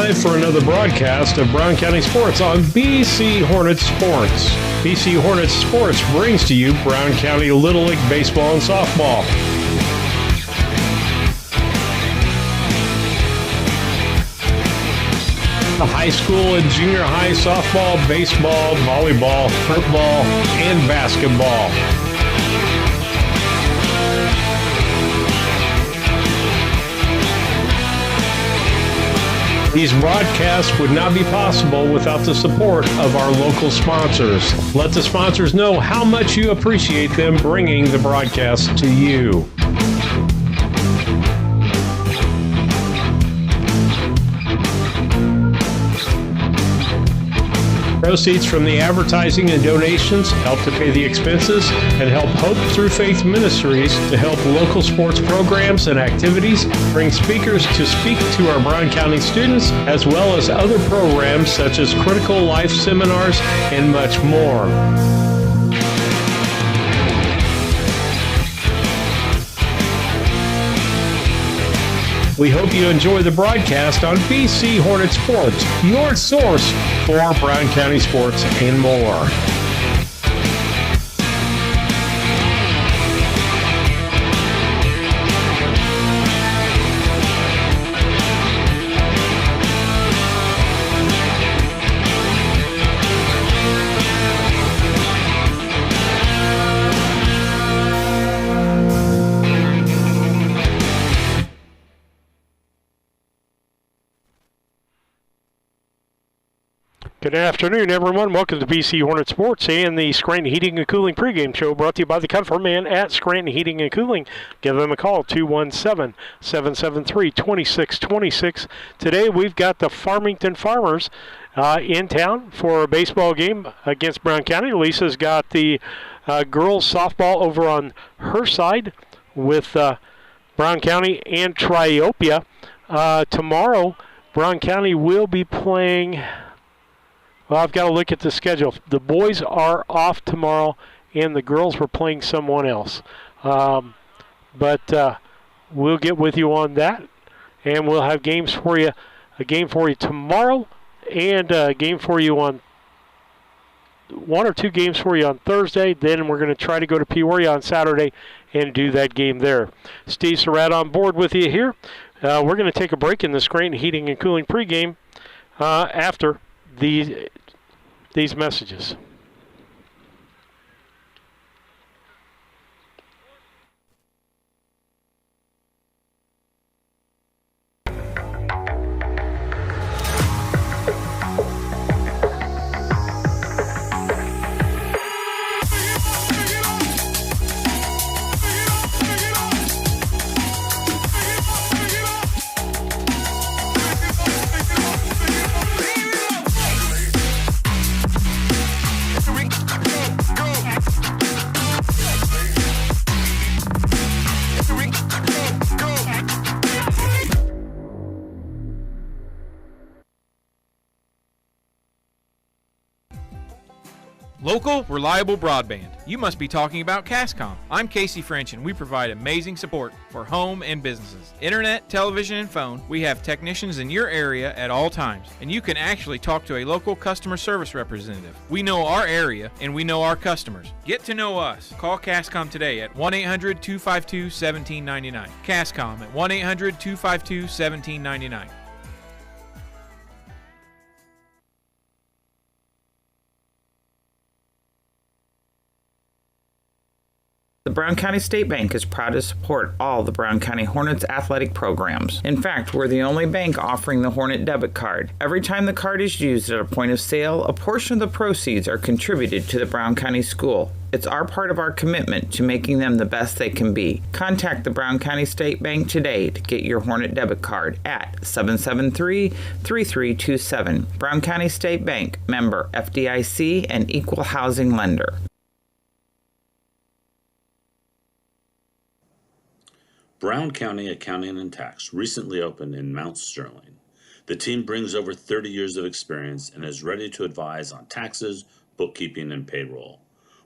live for another broadcast of Brown County Sports on BC Hornets Sports. BC Hornets Sports brings to you Brown County Little League Baseball and Softball. The high school and junior high softball, baseball, volleyball, football, and basketball. These broadcasts would not be possible without the support of our local sponsors. Let the sponsors know how much you appreciate them bringing the broadcast to you. Proceeds from the advertising and donations help to pay the expenses and help Hope Through Faith Ministries to help local sports programs and activities, bring speakers to speak to our Brown County students, as well as other programs such as critical life seminars and much more. We hope you enjoy the broadcast on BC Hornet Sports, your source for Brown County sports and more. Good afternoon, everyone. Welcome to BC Hornet Sports and the Scranton Heating and Cooling pregame show brought to you by the Comfort Man at Scranton Heating and Cooling. Give them a call, 217-773-2626. Today we've got the Farmington Farmers in town for a baseball game against Brown County. Lisa's got the girls softball over on her side with Brown County and Triopia. Tomorrow, Brown County will be playing... Well, I've got to look at the schedule. The boys are off tomorrow, and the girls were playing someone else. But we'll get with you on that, and we'll have games for you. A game for you tomorrow, and a game for you on one or two games for you on Thursday. Then we're going to try to go to Peoria on Saturday and do that game there. Steve Surratt on board with you here. We're going to take a break in the Scranton Heating and Cooling pregame after these messages. Local, reliable broadband. You must be talking about Cascom. I'm Casey French, and we provide amazing support for home and businesses. Internet, television, and phone. We have technicians in your area at all times, and you can actually talk to a local customer service representative. We know our area, and we know our customers. Get to know us. Call Cascom today at 1-800-252-1799. Cascom at 1-800-252-1799. The Brown County State Bank is proud to support all the Brown County Hornets athletic programs. In fact, we're the only bank offering the Hornet debit card. Every time the card is used at a point of sale, a portion of the proceeds are contributed to the Brown County School. It's our part of our commitment to making them the best they can be. Contact the Brown County State Bank today to get your Hornet debit card at 773-3327. Brown County State Bank, member FDIC and equal housing lender. Brown County Accounting and Tax recently opened in Mount Sterling. The team brings over 30 years of experience and is ready to advise on taxes, bookkeeping, and payroll.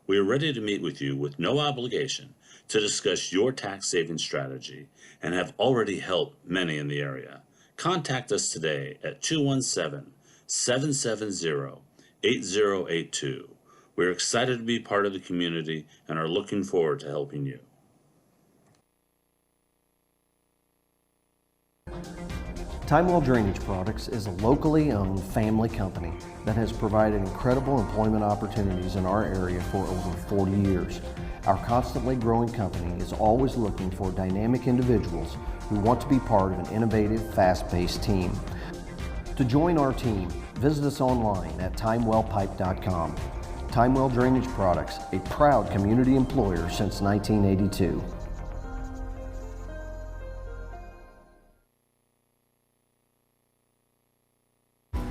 We are ready to meet with you with no obligation to discuss your tax saving strategy and have already helped many in the area. Contact us today at 217-770-8082. We're excited to be part of the community and are looking forward to helping you. Timewell Drainage Products is a locally owned family company that has provided incredible employment opportunities in our area for over 40 years. Our constantly growing company is always looking for dynamic individuals who want to be part of an innovative, fast-paced team. To join our team, visit us online at timewellpipe.com. Timewell Drainage Products, a proud community employer since 1982.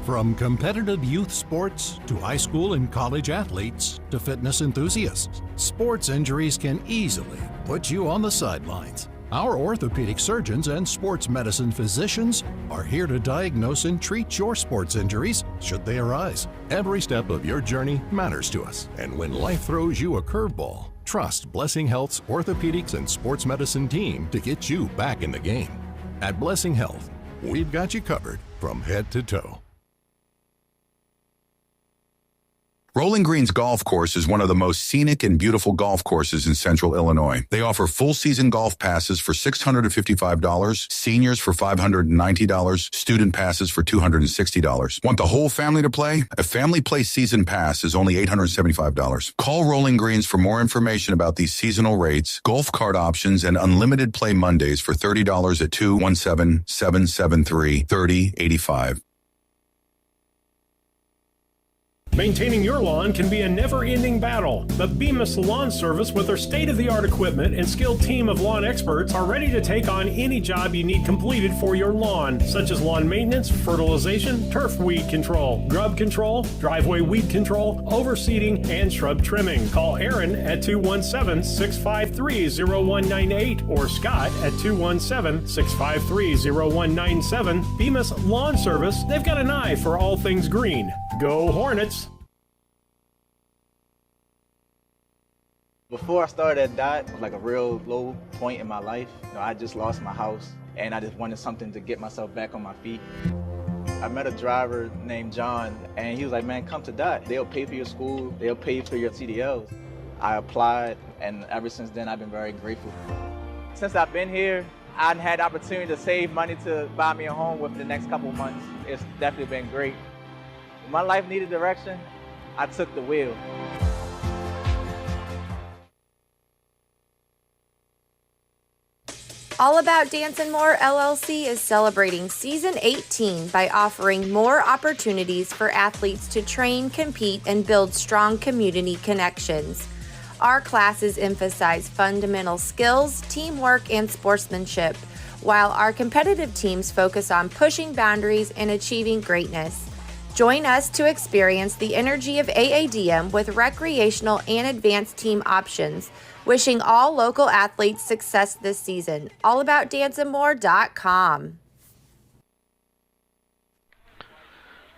From competitive youth sports to high school and college athletes to fitness enthusiasts, sports injuries can easily put you on the sidelines. Our orthopedic surgeons and sports medicine physicians are here to diagnose and treat your sports injuries should they arise. Every step of your journey matters to us, and when life throws you a curveball, trust Blessing Health's orthopedics and sports medicine team to get you back in the game. At Blessing Health, we've got you covered from head to toe. Rolling Greens Golf Course is one of the most scenic and beautiful golf courses in Central Illinois. They offer full-season golf passes for $655, seniors for $590, student passes for $260. Want the whole family to play? A family play season pass is only $875. Call Rolling Greens for more information about these seasonal rates, golf cart options, and unlimited play Mondays for $30 at 217-773-3085. Maintaining your lawn can be a never-ending battle, but Bemis Lawn Service with their state-of-the-art equipment and skilled team of lawn experts are ready to take on any job you need completed for your lawn, such as lawn maintenance, fertilization, turf weed control, grub control, driveway weed control, overseeding, and shrub trimming. Call Aaron at 217-653-0198 or Scott at 217-653-0197. Bemis Lawn Service, they've got an eye for all things green. Go Hornets! Before I started at DOT, it was like a real low point in my life. I just lost my house, and I just wanted something to get myself back on my feet. I met a driver named John, and he was like, man, come to DOT. They'll pay for your school. They'll pay for your CDLs. I applied, and ever since then, I've been very grateful. Since I've been here, I've had the opportunity to save money to buy me a home within the next couple months. It's definitely been great. When my life needed direction, I took the wheel. All About Dancing More LLC is celebrating season 18 by offering more opportunities for athletes to train, compete, and build strong community connections. Our classes emphasize fundamental skills, teamwork, and sportsmanship, while our competitive teams focus on pushing boundaries and achieving greatness. Join us to experience the energy of AADM with recreational and advanced team options. Wishing all local athletes success this season. AllAboutDancingMore.com.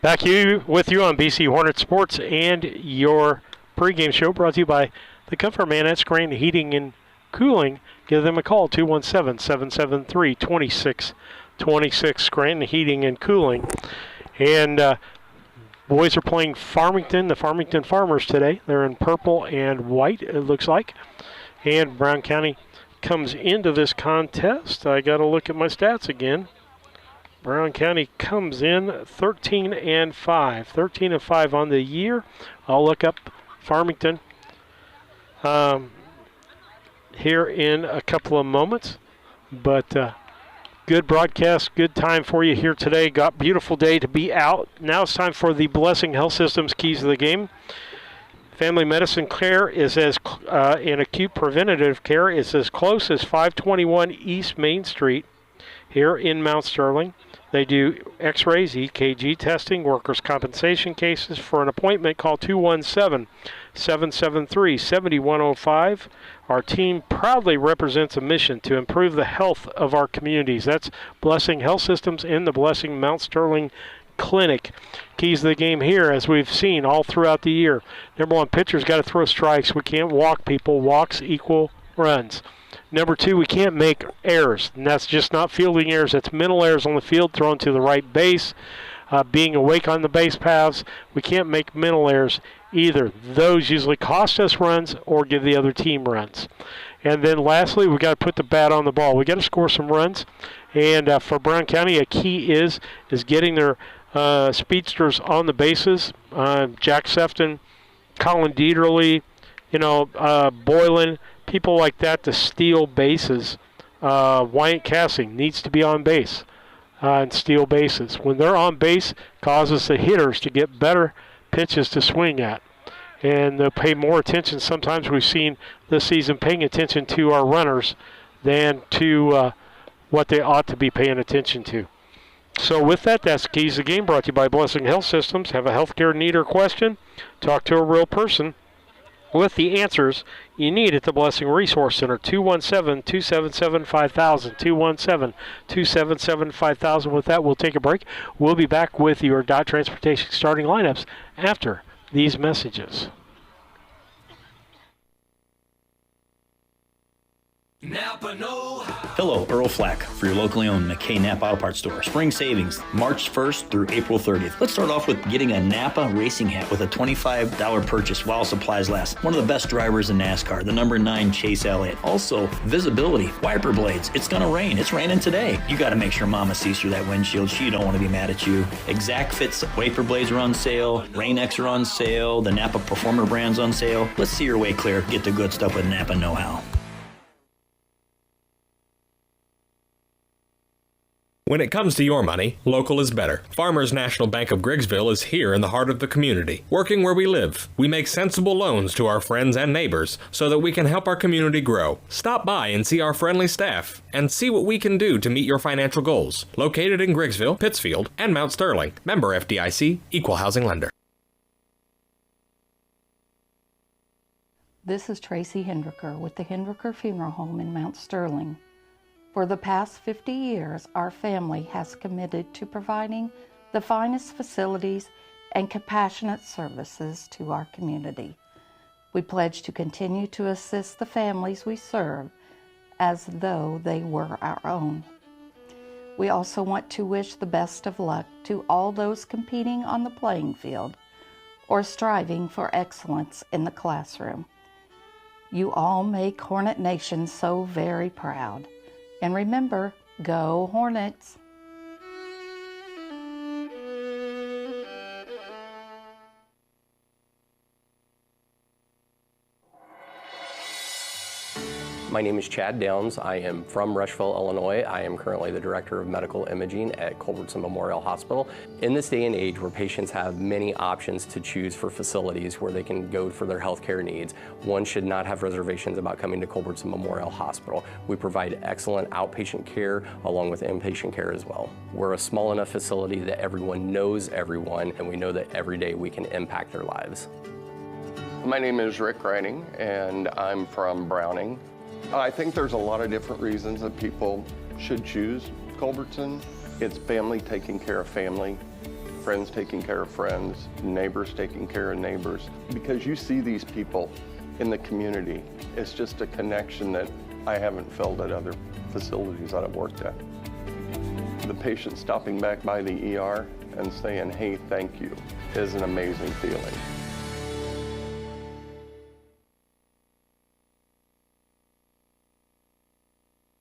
Back with you on BC Hornet Sports and your pregame show brought to you by the Comfort Man at Scranton Heating and Cooling. Give them a call, 217-773-2626, Scranton Heating and Cooling. And boys are playing Farmington, the Farmington Farmers today. They're in purple and white, it looks like. And Brown County comes into this contest. I got to look at my stats again. Brown County comes in 13-5. 13-5 on the year. I'll look up Farmington here in a couple of moments. But good broadcast, good time for you here today. Got beautiful day to be out. Now it's time for the Blessing Health Systems Keys of the Game. Family medicine care is in acute preventative care is as close as 521 East Main Street here in Mount Sterling. They do x-rays, EKG testing, workers' compensation cases. For an appointment, call 217-773-7105. Our team proudly represents a mission to improve the health of our communities. That's Blessing Health Systems in the Blessing Mount Sterling Clinic. Keys of the game here, as we've seen all throughout the year. Number one, pitcher's got to throw strikes. We can't walk people. Walks equal runs. Number 2, we can't make errors, and that's just not fielding errors. That's mental errors on the field, thrown to the right base, being awake on the base paths. We can't make mental errors either. Those usually cost us runs or give the other team runs. And then lastly, we got to put the bat on the ball. We got to score some runs. And for Brown County, a key is getting their speedsters on the bases. Jack Sefton, Colin Dieterle, Boylan, people like that to steal bases. Wyatt Cassing needs to be on base and steal bases. When they're on base, causes the hitters to get better pitches to swing at. And they'll pay more attention. Sometimes we've seen this season paying attention to our runners than to what they ought to be paying attention to. So with that, that's Keys to the Game, brought to you by Blessing Health Systems. Have a healthcare need or question? Talk to a real person with the answers you need at the Blessing Resource Center. 217-277-5000. 217-277-5000. With that, we'll take a break. We'll be back with your Dot Transportation starting lineups after these messages. Napa know-how. Hello, Earl Flack for your locally owned McKay Napa Auto Parts store. Spring savings, March 1st through April 30th. Let's start off with getting a Napa racing hat with a $25 purchase while supplies last. One of the best drivers in NASCAR, the number 9 Chase Elliott. Also, visibility, wiper blades. It's gonna rain. It's raining today. You gotta make sure Mama sees through that windshield. She don't want to be mad at you. Exact Fits wiper blades are on sale. Rain-X are on sale. The Napa Performer brand's on sale. Let's see your way clear. Get the good stuff with Napa know-how. When it comes to your money, local is better. Farmers National Bank of Griggsville is here in the heart of the community, working where we live. We make sensible loans to our friends and neighbors so that we can help our community grow. Stop by and see our friendly staff and see what we can do to meet your financial goals. Located in Griggsville, Pittsfield, and Mount Sterling. Member FDIC, Equal Housing Lender. This is Tracy Hendricker with the Hendricker Funeral Home in Mount Sterling. For the past 50 years, our family has committed to providing the finest facilities and compassionate services to our community. We pledge to continue to assist the families we serve as though they were our own. We also want to wish the best of luck to all those competing on the playing field or striving for excellence in the classroom. You all make Hornet Nation so very proud. And remember, go Hornets! My name is Chad Downs. I am from Rushville, Illinois. I am currently the Director of Medical Imaging at Culbertson Memorial Hospital. In this day and age where patients have many options to choose for facilities where they can go for their healthcare needs, one should not have reservations about coming to Culbertson Memorial Hospital. We provide excellent outpatient care along with inpatient care as well. We're a small enough facility that everyone knows everyone, and we know that every day we can impact their lives. My name is Rick Riding, and I'm from Browning. I think there's a lot of different reasons that people should choose Culbertson. It's family taking care of family, friends taking care of friends, neighbors taking care of neighbors. Because you see these people in the community, it's just a connection that I haven't felt at other facilities that I've worked at. The patient stopping back by the ER and saying, hey, thank you, is an amazing feeling.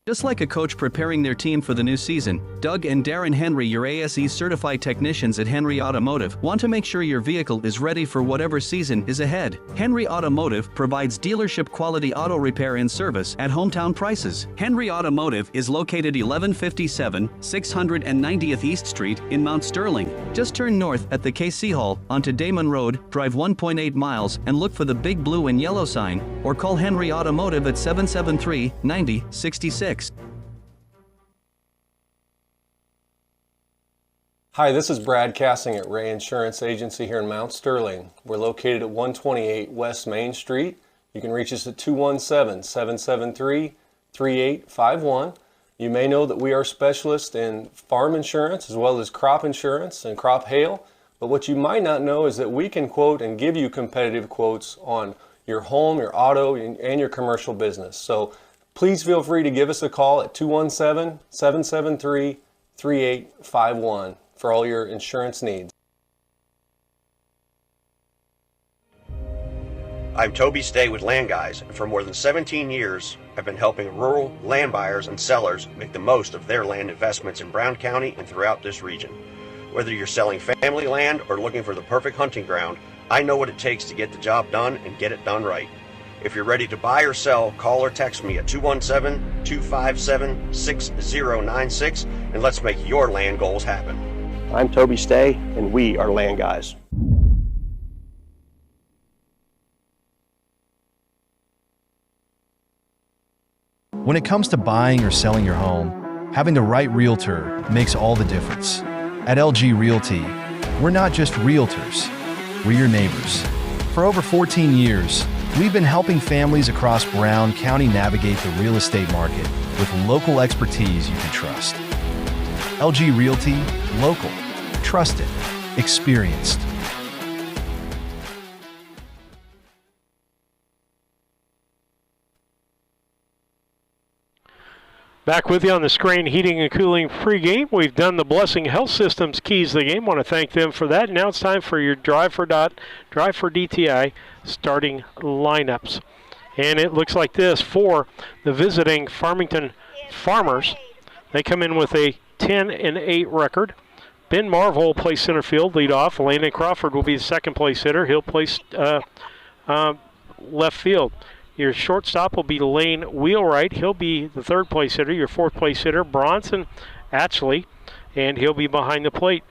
Just like a coach preparing their team for the new season, Doug and Darren Henry, your ASE certified technicians at Henry Automotive, want to make sure your vehicle is ready for whatever season is ahead. Henry Automotive provides dealership quality auto repair and service at hometown prices. Henry Automotive is located 1157 690th East Street in Mount Sterling. Just turn north at the KC Hall onto Damon Road, drive 1.8 miles, and look for the big blue and yellow sign, or call Henry Automotive at 773-9066. Hi, this is Brad Cassing at Ray Insurance Agency here in Mount Sterling. We're located at 128 West Main Street. You can reach us at 217-773-3851. You may know that we are specialists in farm insurance as well as crop insurance and crop hail, but what you might not know is that we can quote and give you competitive quotes on your home, your auto, and your commercial business. So please feel free to give us a call at 217-773-3851 for all your insurance needs. I'm Toby Stay with Land Guys, and for more than 17 years, I've been helping rural land buyers and sellers make the most of their land investments in Brown County and throughout this region. Whether you're selling family land or looking for the perfect hunting ground, I know what it takes to get the job done and get it done right. If you're ready to buy or sell, call or text me at 217-257-6096, and let's make your land goals happen. I'm Toby Stay, and we are Land Guys. When it comes to buying or selling your home, having the right realtor makes all the difference. At LG Realty, we're not just realtors, we're your neighbors. For over 14 years, we've been helping families across Brown County navigate the real estate market with local expertise you can trust. LG Realty, local, trusted, experienced. Back with you on the Screen Heating and Cooling pregame. We've done the Blessing Health Systems keys to the game. Want to thank them for that. Now it's time for your Drive for DTI starting lineups. And it looks like this for the visiting Farmington Farmers. They come in with a 10-8 record. Ben Marvel will play center field, lead off. Landon Crawford will be the second place hitter. He'll place left field. Your shortstop will be Lane Wheelwright. He'll be the third place hitter. Your fourth place hitter, Bronson Atchley, and he'll be behind the plate.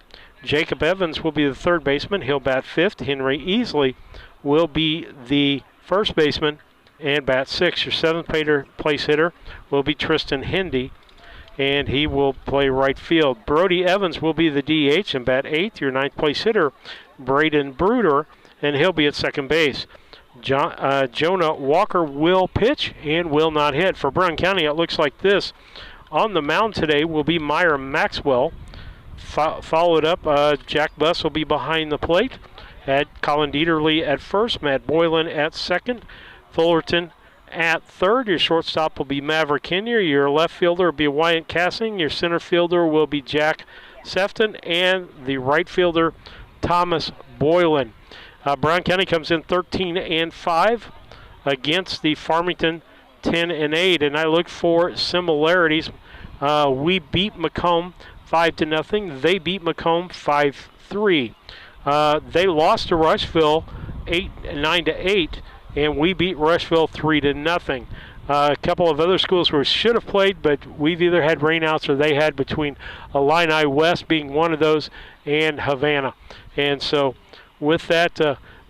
Jacob Evans will be the third baseman. He'll bat fifth. Henry Easley will be the first baseman and bat sixth. Your seventh place hitter will be Tristan Hendy, and he will play right field. Brody Evans will be the DH and bat eighth. Your ninth place hitter, Braden Bruder, and he'll be at second base. Jonah Walker will pitch and will not hit. For Brown County, it looks like this. On the mound today will be Meyer Maxwell. Followed up, Jack Buss will be behind the plate. At Colin Dieterle at first, Matt Boylan at second, Fullerton at third. Your shortstop will be Maverick Kenyer. Your left fielder will be Wyatt Cassing. Your center fielder will be Jack Sefton, and the right fielder, Thomas Boylan. Brown County comes in 13-5 against the Farmington 10-8, and I look for similarities. We beat Macomb 5-0. They beat Macomb 5-3. They lost to Rushville 9-8, and we beat Rushville 3-0. A couple of other schools who should have played, but we've either had rainouts or they had, between Illini West being one of those and Havana. And so with that,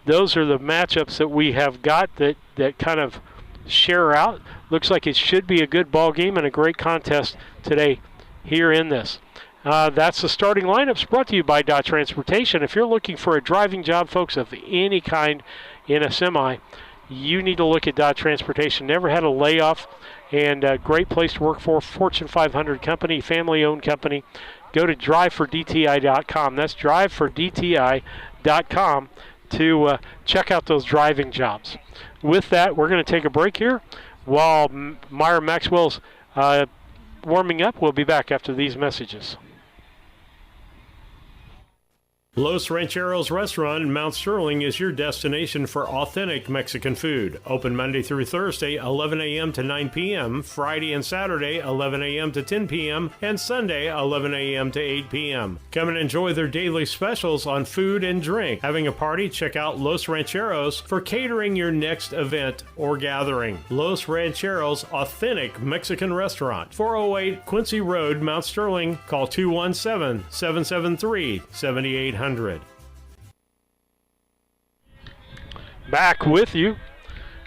those are the matchups that we have got that kind of share out. Looks like it should be a good ball game and a great contest today here in this. That's the starting lineups brought to you by Dot Transportation. If you're looking for a driving job, folks, of any kind in a semi, you need to look at Dot Transportation. Never had a layoff, and a great place to work for. Fortune 500 company, family-owned company. Go to drivefordti.com. That's drivefordti.com to check out those driving jobs. With that, we're going to take a break here while Meyer Maxwell's warming up. We'll be back after these messages. Los Rancheros Restaurant in Mount Sterling is your destination for authentic Mexican food. Open Monday through Thursday, 11 a.m. to 9 p.m., Friday and Saturday, 11 a.m. to 10 p.m., and Sunday, 11 a.m. to 8 p.m. Come and enjoy their daily specials on food and drink. Having a party? Check out Los Rancheros for catering your next event or gathering. Los Rancheros Authentic Mexican Restaurant, 408 Quincy Road, Mount Sterling. Call 217-773-7800. Back with you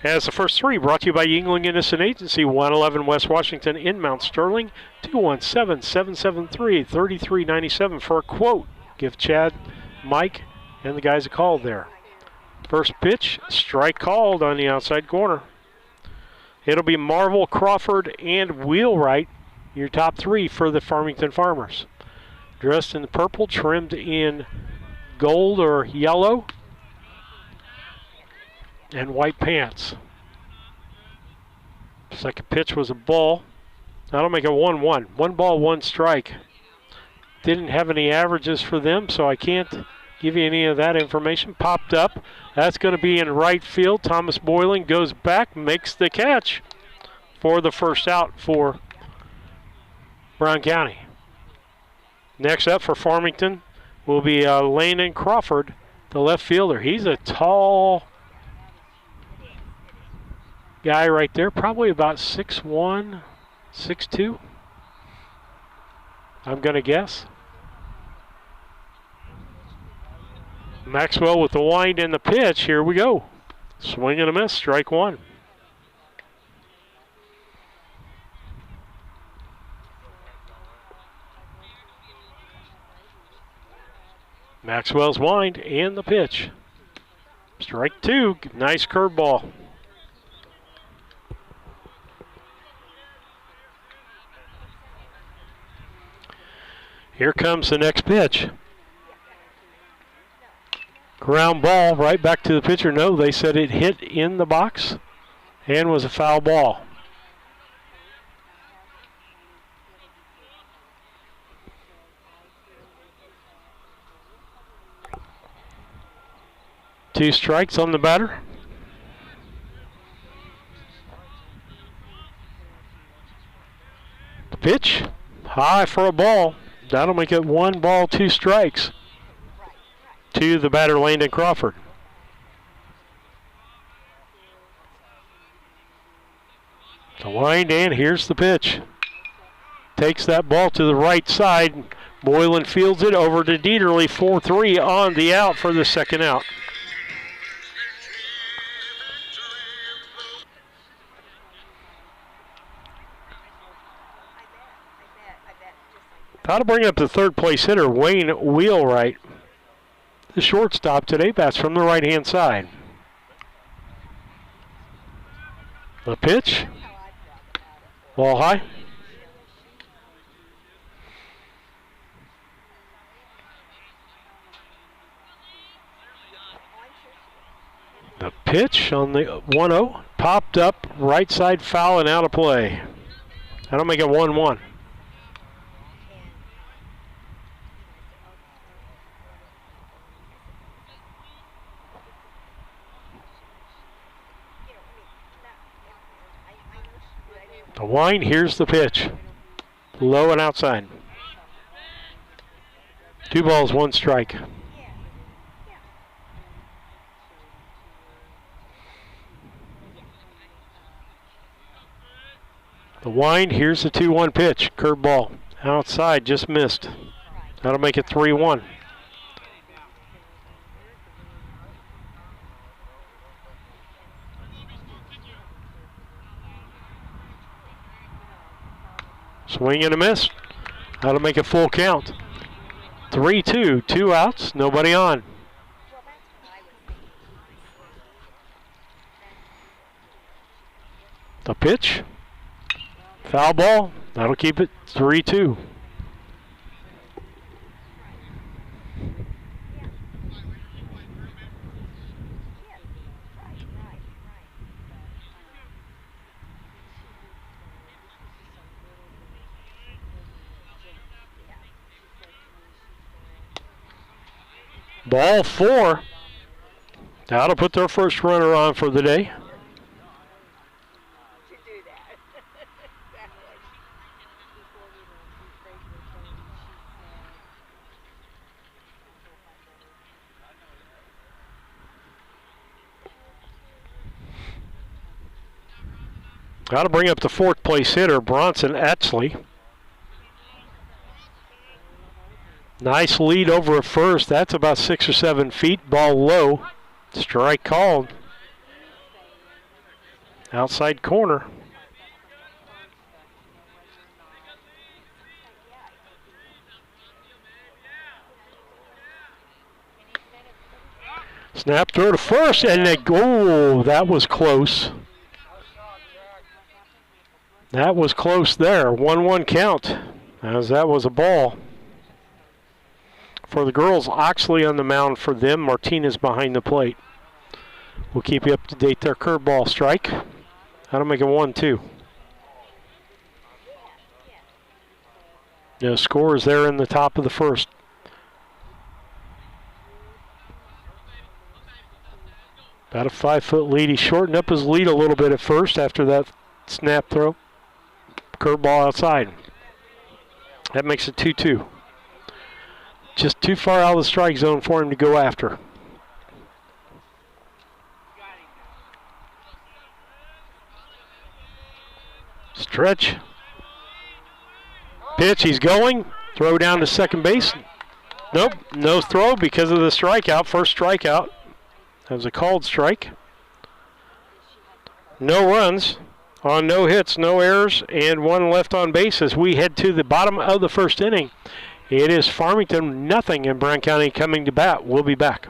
as the first three brought to you by Yingling Innocent Agency, 111 West Washington in Mount Sterling, 217-773-3397 for a quote. Give Chad, Mike, and the guys a call there. First pitch, strike called on the outside corner. It'll be Marvel, Crawford, and Wheelwright, your top three for the Farmington Farmers. Dressed in purple, trimmed in gold or yellow. and white pants. Second pitch was a ball. That'll make it 1-1. 1 ball, 1 strike. Didn't have any averages for them, so I can't give you any of that information. Popped up. That's going to be in right field. Thomas Boylan goes back, makes the catch for the first out for Brown County. Next up for Farmington will be Landon Crawford, the left fielder. He's a tall guy right there, probably about 6'1", 6'2", I'm going to guess. Maxwell with the wind and the pitch. Here we go. Swing and a miss, strike 1. Maxwell's wind and the pitch. Strike 2, nice curveball. Here comes the next pitch. Ground ball right back to the pitcher. No, they said it hit in the box and was a foul ball. Two strikes on the batter. The pitch, high for a ball. That'll make it 1 ball, 2 strikes to the batter, Landon Crawford. The wind, and here's the pitch. Takes that ball to the right side. Boylan fields it over to Dieterle, 4-3 on the out for the second out. That'll bring up the third place hitter, Wayne Wheelwright. The shortstop today bats from the right-hand side. The pitch. Ball high. The pitch on the 1-0. Popped up, right side foul and out of play. That'll make it 1-1. The wind, here's the pitch. Low and outside. 2 balls, 1 strike. The wind, here's the 2-1 pitch. Curveball. Outside, just missed. That'll make it 3-1. Swing and a miss. That'll make it full count. 3-2, 2 outs, nobody on. The pitch. Foul ball. That'll keep it 3-2. Ball 4. That'll put their first runner on for the day. That'll bring up the 4th place hitter, Bronson Etchley. Nice lead over at first. That's about 6 or 7 feet. Ball low. Strike called. Outside corner. Snap throw to first, and they go. That was close. That was close there. 1-1 count, as that was a ball. For the girls, Oxley on the mound for them. Martinez behind the plate. We'll keep you up to date there. Curveball strike. That'll make it 1-2. No scores there in the top of the first. About a 5-foot lead. He shortened up his lead a little bit at first after that snap throw. Curveball outside. That makes it 2-2. Just too far out of the strike zone for him to go after. Stretch. Pitch, he's going. Throw down to second base. Nope, no throw because of the strikeout. First strikeout. That was a called strike. No runs on no hits, no errors, and one left on base as we head to the bottom of the first inning. It is Farmington nothing and Brown County coming to bat. We'll be back.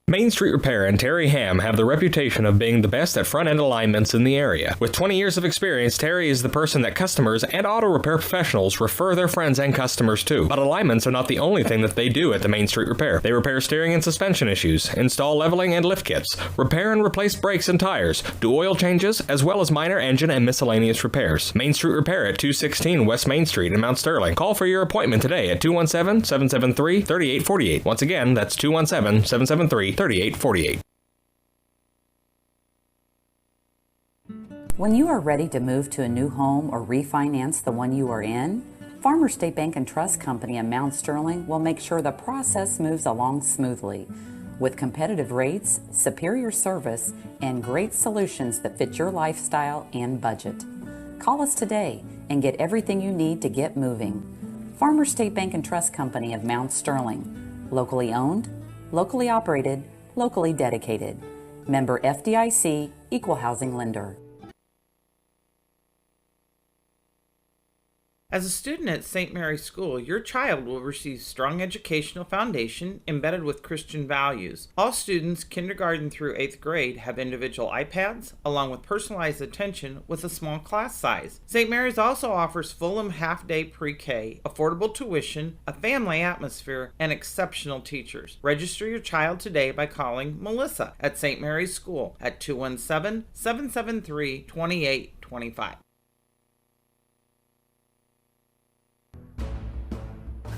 Main Street Repair and Terry Ham have the reputation of being the best at front-end alignments in the area. With 20 years of experience, Terry is the person that customers and auto repair professionals refer their friends and customers to. But alignments are not the only thing that they do at the Main Street Repair. They repair steering and suspension issues, install leveling and lift kits, repair and replace brakes and tires, do oil changes, as well as minor engine and miscellaneous repairs. Main Street Repair at 216 West Main Street in Mount Sterling. Call for your appointment today at 217-773-3848. Once again, that's 217-773-3848. When you are ready to move to a new home or refinance the one you are in, Farmers State Bank and Trust Company in Mount Sterling will make sure the process moves along smoothly. With competitive rates, superior service, and great solutions that fit your lifestyle and budget. Call us today and get everything you need to get moving. Farmers State Bank and Trust Company of Mount Sterling. Locally owned, locally operated, locally dedicated. Member FDIC, Equal Housing Lender. As a student at St. Mary's School, your child will receive strong educational foundation embedded with Christian values. All students, kindergarten through 8th grade, have individual iPads, along with personalized attention with a small class size. St. Mary's also offers Fulham half-day pre-K, affordable tuition, a family atmosphere, and exceptional teachers. Register your child today by calling Melissa at St. Mary's School at 217-773-2825.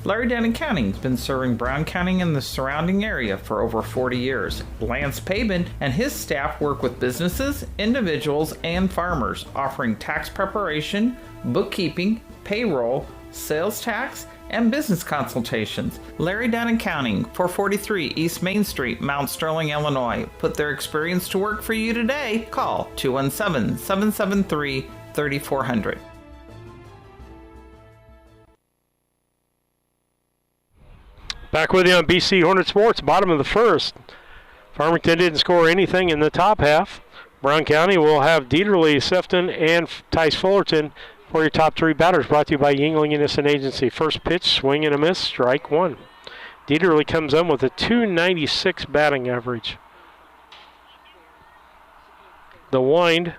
Larry Denton Accounting has been serving Brown County and the surrounding area for over 40 years. Lance Pabin and his staff work with businesses, individuals, and farmers, offering tax preparation, bookkeeping, payroll, sales tax, and business consultations. Larry Denton Accounting, 443 East Main Street, Mount Sterling, Illinois. Put their experience to work for you today. Call 217-773-3400. Back with you on BC Hornet Sports, bottom of the first. Farmington didn't score anything in the top half. Brown County will have Dieterle, Sefton, and Tice Fullerton for your top three batters, brought to you by Yingling Innocent Agency. First pitch, swing and a miss, strike one. Dieterle comes in with a .296 batting average. The wind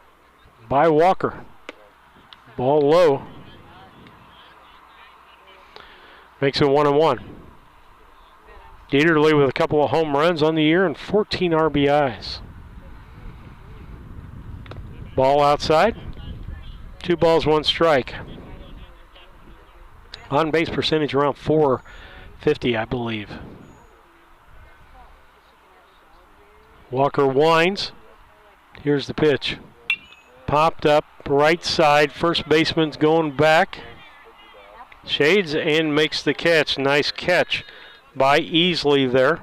by Walker. Ball low. Makes it 1-1. Dieterle with a couple of home runs on the year and 14 RBIs. Ball outside. 2 balls, 1 strike. On base percentage around .450, I believe. Walker winds. Here's the pitch. Popped up right side. First baseman's going back. Shades and makes the catch. Nice catch by Easley there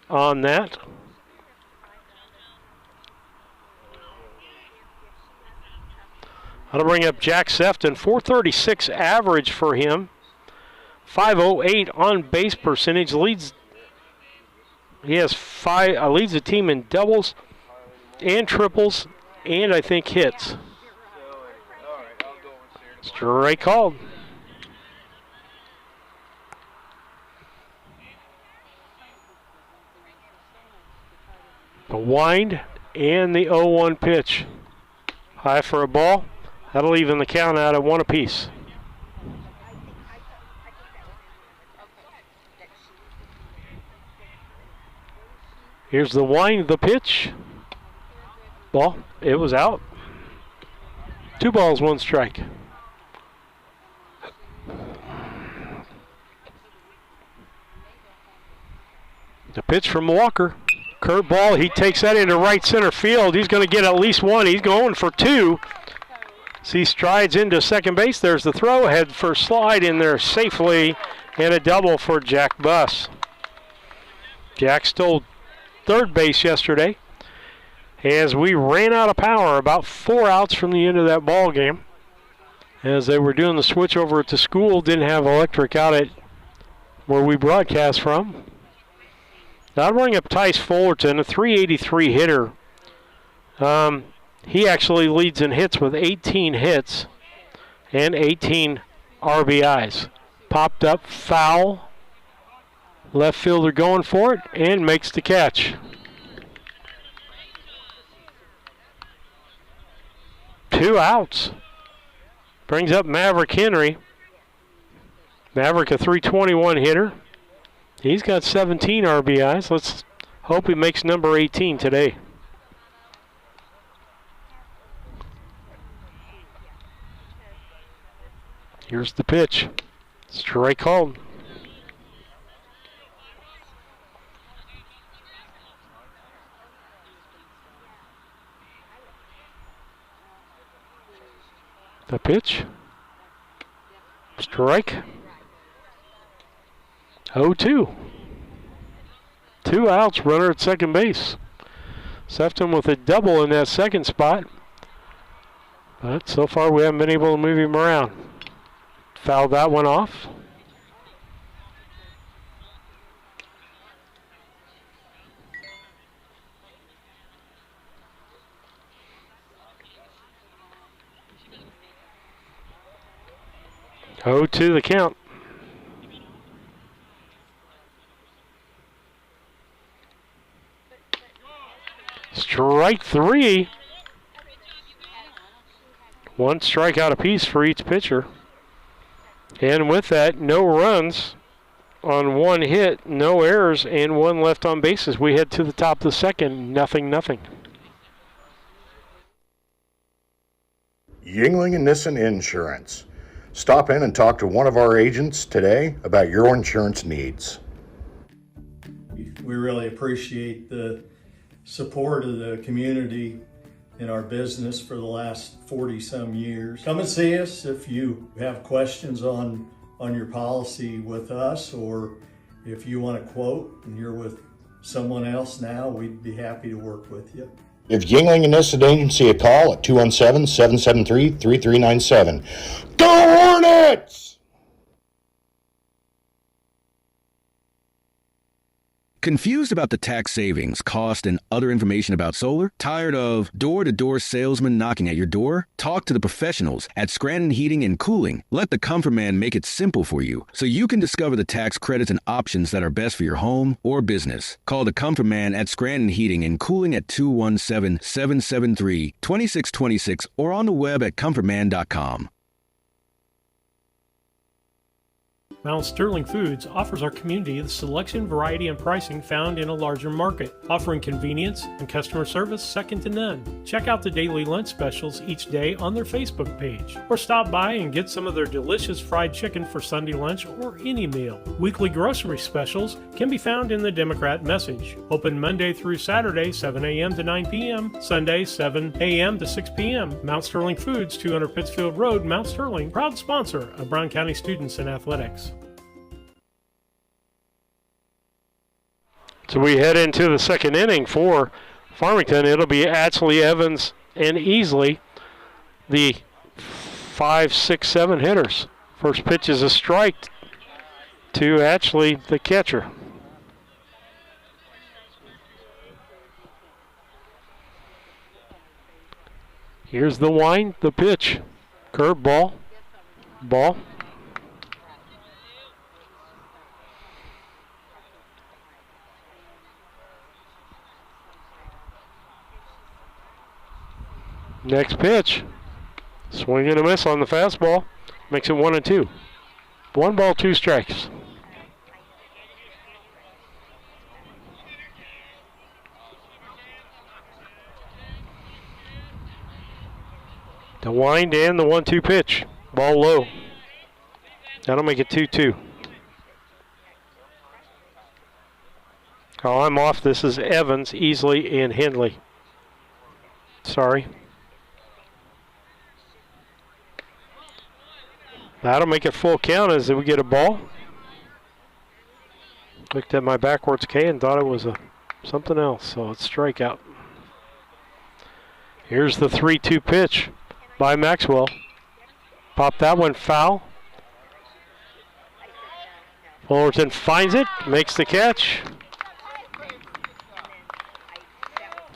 on that. That'll bring up Jack Sefton. .436 average for him. .508 on base percentage. Leads the team in doubles and triples and I think hits. Strike called. The wind and the 0-1 pitch. High for a ball. That'll even the count out at 1 apiece. Here's the wind, the pitch. Ball, it was out. 2 balls, 1 strike. The pitch from Walker. Curve ball, he takes that into right center field. He's going to get at least 1. He's going for 2. As he strides into second base, there's the throw. Head first slide in there safely, and a double for Jack Buss. Jack stole third base yesterday as we ran out of power about 4 outs from the end of that ball game. As they were doing the switch over at the school, didn't have electric out at where we broadcast from. Now I'll bring up Tice Fullerton, a .383 hitter. He actually leads in hits with 18 hits and 18 RBIs. Popped up, foul. Left fielder going for it and makes the catch. Two outs. Brings up Maverick Henry. Maverick, a .321 hitter. He's got 17 RBIs. Let's hope he makes number 18 today. Here's the pitch. Strike called. The pitch. Strike. 0-2. 2 outs, runner at second base. Sefton with a double in that second spot. But so far we haven't been able to move him around. Fouled that one off. Oh, to the count. Strike 3. 1 strikeout apiece for each pitcher. And with that, no runs on 1 hit, no errors, and 1 left on bases. We head to the top of the second, 0-0. Yingling and Nissen Insurance. Stop in and talk to one of our agents today about your insurance needs. We really appreciate the support of the community in our business for the last 40-some years. Come and see us if you have questions on your policy with us, or if you want a quote and you're with someone else now, we'd be happy to work with you. Give Yingling and Nissen Agency a call at 217-773-3397. Go Hornets! Confused about the tax savings, cost, and other information about solar? Tired of door-to-door salesmen knocking at your door? Talk to the professionals at Scranton Heating and Cooling. Let the Comfort Man make it simple for you so you can discover the tax credits and options that are best for your home or business. Call the Comfort Man at Scranton Heating and Cooling at 217-773-2626 or on the web at comfortman.com. Mount Sterling Foods offers our community the selection, variety, and pricing found in a larger market, offering convenience and customer service second to none. Check out the daily lunch specials each day on their Facebook page, or stop by and get some of their delicious fried chicken for Sunday lunch or any meal. Weekly grocery specials can be found in the Democrat Message. Open Monday through Saturday, 7 a.m. to 9 p.m., Sunday, 7 a.m. to 6 p.m. Mount Sterling Foods, 200 Pittsfield Road, Mount Sterling, proud sponsor of Brown County students in athletics. So we head into the second inning for Farmington. It'll be Ashley, Evans, and Easley, the 5, 6, 7 hitters. First pitch is a strike to Ashley, the catcher. Here's the wind, the pitch. Curve ball. Ball. Next pitch. Swing and a miss on the fastball. Makes it 1-2. 1 ball, 2 strikes. The wind and the 1-2 pitch. Ball low. That'll make it 2-2. Oh, I'm off. This is Evans, Easley, and Hindley. Sorry. That'll make it full count as we get a ball. Looked at my backwards K and thought it was something else, so it's strikeout. Here's the 3-2 pitch by Maxwell. Pop that one foul. Fullerton finds it, makes the catch.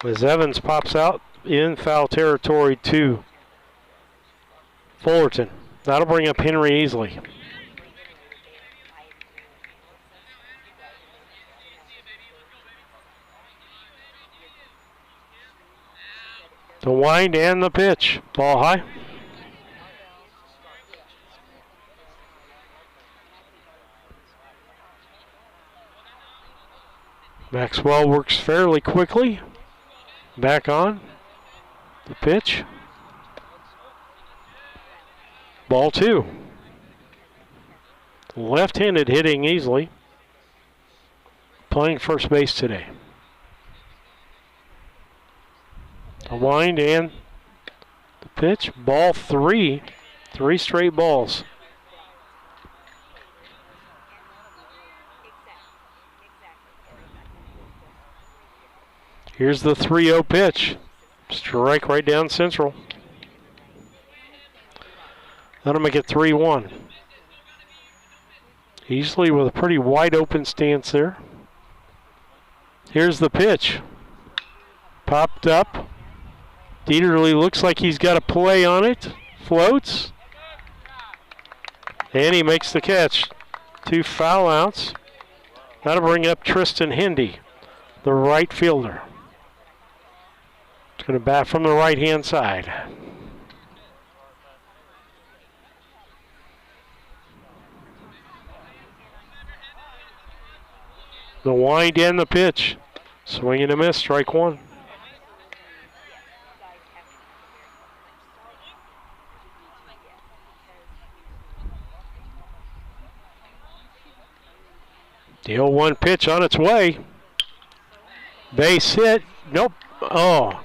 As Evans pops out in foul territory to Fullerton. That'll bring up Henry Easley. The wind and the pitch. Ball high. Maxwell works fairly quickly. Back on. The pitch. Ball 2. Left-handed hitting Easley. Playing first base today. The wind and the pitch. Ball 3. 3 straight balls. Here's the 3-0 pitch. Strike right down central. That'll make it 3-1. Easley with a pretty wide open stance there. Here's the pitch. Popped up. Dieterle looks like he's got a play on it. Floats. And he makes the catch. 2 foul outs. That'll bring up Tristan Hindy, the right fielder. He's going to bat from the right-hand side. The wind and the pitch. Swing and a miss, strike 1. The 0-1 pitch on its way. Base hit. Nope. Oh.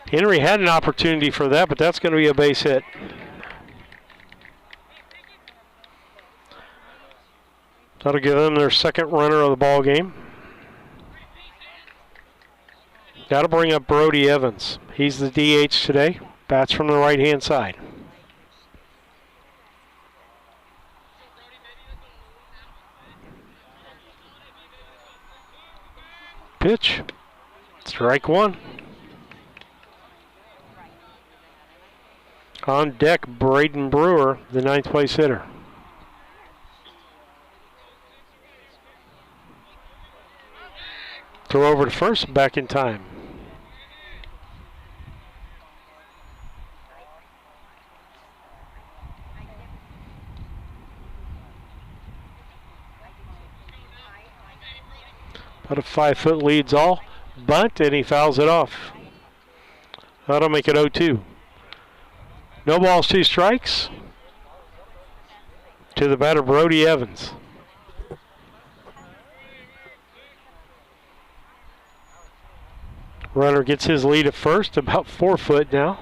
Henry had an opportunity for that, but that's going to be a base hit. That'll give them their second runner of the ball game. That'll bring up Brody Evans. He's the DH today. Bats from the right-hand side. Pitch. Strike 1. On deck, Braden Brewer, the 9th place hitter. Throw over to first, back in time. About a 5-foot leads all. Bunt, and he fouls it off. That'll make it 0-2. No balls, 2 strikes. To the batter, Brody Evans. Runner gets his lead at first, about 4 foot now.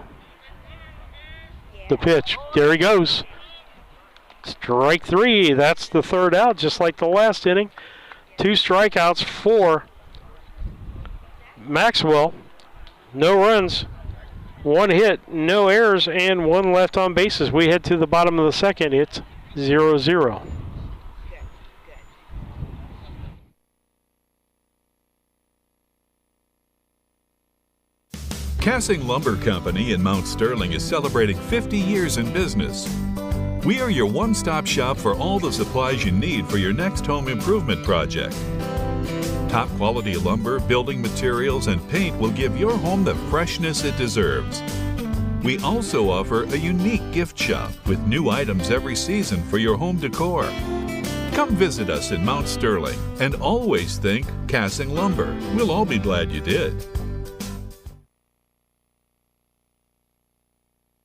The pitch, there he goes. Strike 3, that's the 3rd out, just like the last inning. 2 strikeouts for Maxwell. No runs, 1 hit, no errors, and 1 left on bases. We head to the bottom of the second. It's 0-0. Cassing Lumber Company in Mount Sterling is celebrating 50 years in business. We are your one-stop shop for all the supplies you need for your next home improvement project. Top quality lumber, building materials, and paint will give your home the freshness it deserves. We also offer a unique gift shop with new items every season for your home decor. Come visit us in Mount Sterling and always think Cassing Lumber. We'll all be glad you did.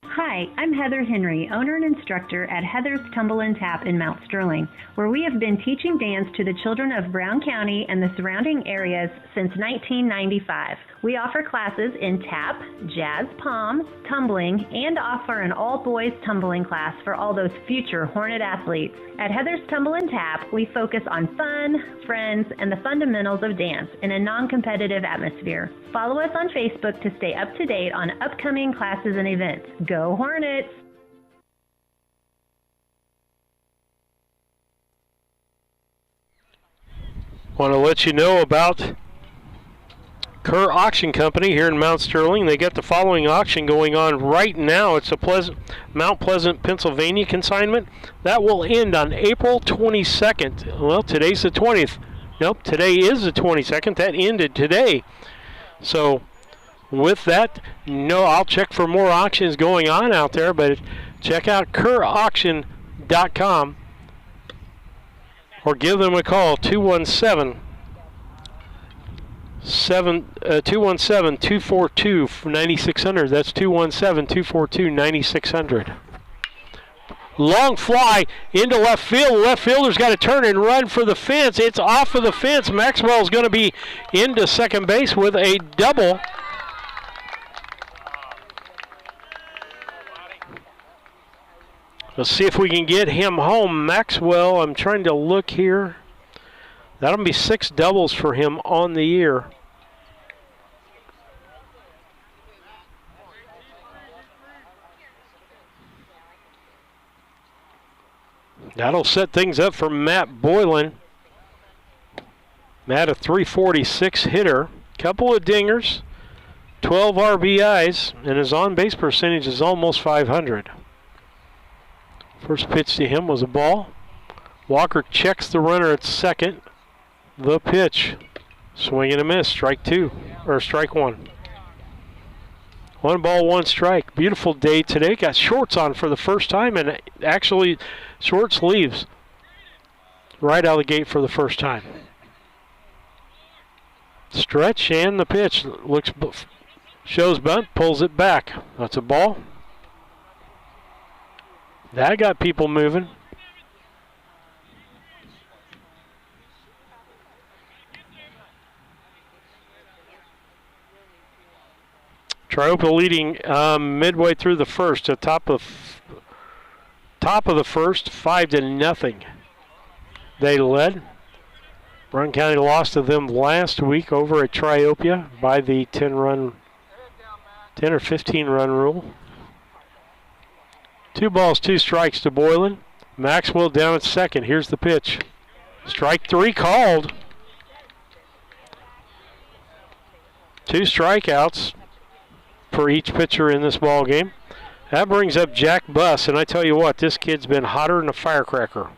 Hi, Hi, I'm Heather Henry, owner and instructor at Heather's Tumble and Tap in Mount Sterling, where we have been teaching dance to the children of Brown County and the surrounding areas since 1995. We offer classes in tap, jazz palm, tumbling, and offer an all-boys tumbling class for all those future Hornet athletes. At Heather's Tumble and Tap, we focus on fun, friends, and the fundamentals of dance in a non-competitive atmosphere. Follow us on Facebook to stay up to date on upcoming classes and events. Go Hornets! Want to let you know about Kerr Auction Company here in Mount Sterling. They got the following auction going on right now. It's a Mount Pleasant, Pennsylvania consignment. That will end on April 22nd. Well, today's the 20th. Nope, today is the 22nd. That ended today. So with that, no, I'll check for more auctions going on out there, but check out kerrauction.com or give them a call, 217-242-9600. That's 217-242-9600. Long fly into left field. Left fielder's got to turn and run for the fence. It's off of the fence. Maxwell's going to be into second base with a double. Let's see if we can get him home. Maxwell, I'm trying to look here. That'll be 6 doubles for him on the year. That'll set things up for Matt Boylan. Matt, a 346 hitter. Couple of dingers, 12 RBIs, and his on-base percentage is almost 500. First pitch to him was a ball. Walker checks the runner at second. The pitch. Swing and a miss. Strike one. 1 ball, 1 strike. Beautiful day today. Got shorts on for the first time, and actually short sleeves right out of the gate for the first time. Stretch and the pitch. Shows bunt, pulls it back. That's a ball. That got people moving. Triopa leading midway through the first, at top of the first, 5-0. They led. Brown County lost to them last week over at Triopia by the 10 or 15 run rule. 2 balls, 2 strikes to Boylan. Maxwell down at second. Here's the pitch. Strike 3 called. 2 strikeouts for each pitcher in this ball game. That brings up Jack Buss, and I tell you what, this kid's been hotter than a firecracker.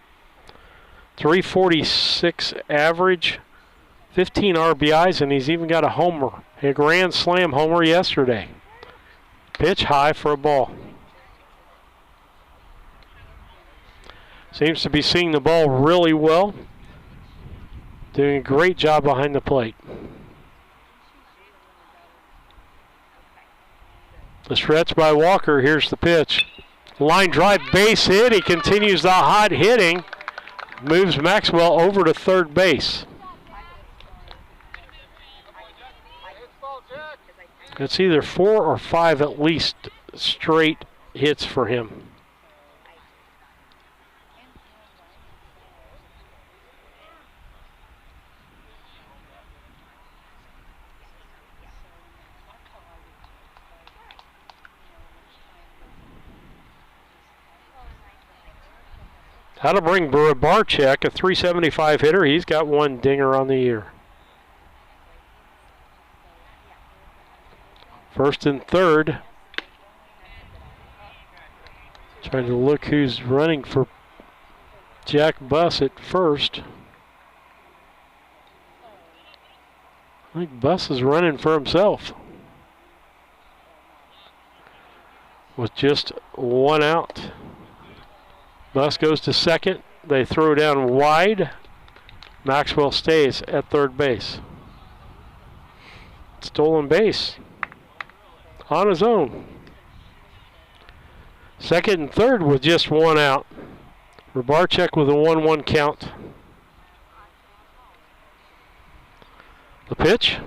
346 average, 15 RBIs, and he's even got a homer, a grand slam homer yesterday. Pitch high for a ball. Seems to be seeing the ball really well. Doing a great job behind the plate. The stretch by Walker. Here's the pitch. Line drive, base hit. He continues the hot hitting. Moves Maxwell over to third base. It's either 4 or 5 at least straight hits for him. That'll bring Barczyk, a 375 hitter. He's got 1 dinger on the year. First and third. Trying to look who's running for Jack Buss at first. I think Buss is running for himself. With just 1 out. Buss goes to second. They throw down wide. Maxwell stays at third base. Stolen base on his own. Second and third with just one out. Rabarchek with a 1-1 count. The pitch.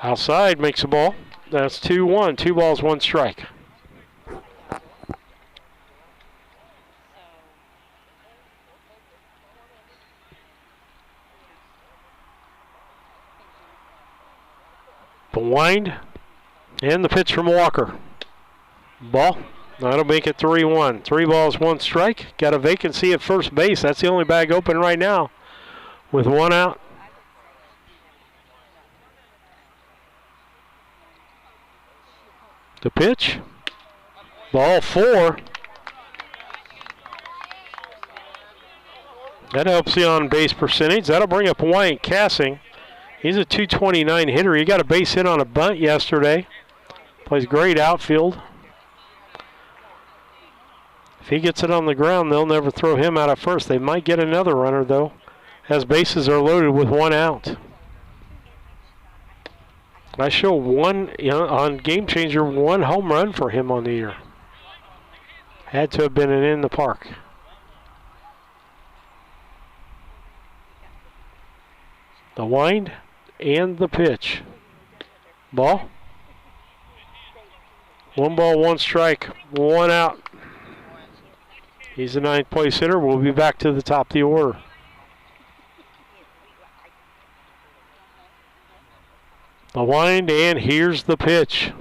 Outside makes a ball. That's 2-1. 2 balls, 1 strike. The wind and the pitch from Walker. Ball. That'll make it 3-1. 3 balls, 1 strike. Got a vacancy at first base. That's the only bag open right now with 1 out. The pitch. Ball 4. That helps the on-base percentage. That'll bring up Wyatt Cassing. He's a .229 hitter. He got a base hit on a bunt yesterday. Plays great outfield. If he gets it on the ground, they'll never throw him out at first. They might get another runner, though, as bases are loaded with 1 out. I show one, on Game Changer, 1 home run for him on the year. Had to have been an in the park. The wind and the pitch. Ball. 1 ball, 1 strike, 1 out. He's the 9th place hitter. We'll be back to the top of the order. The wind, and here's the pitch.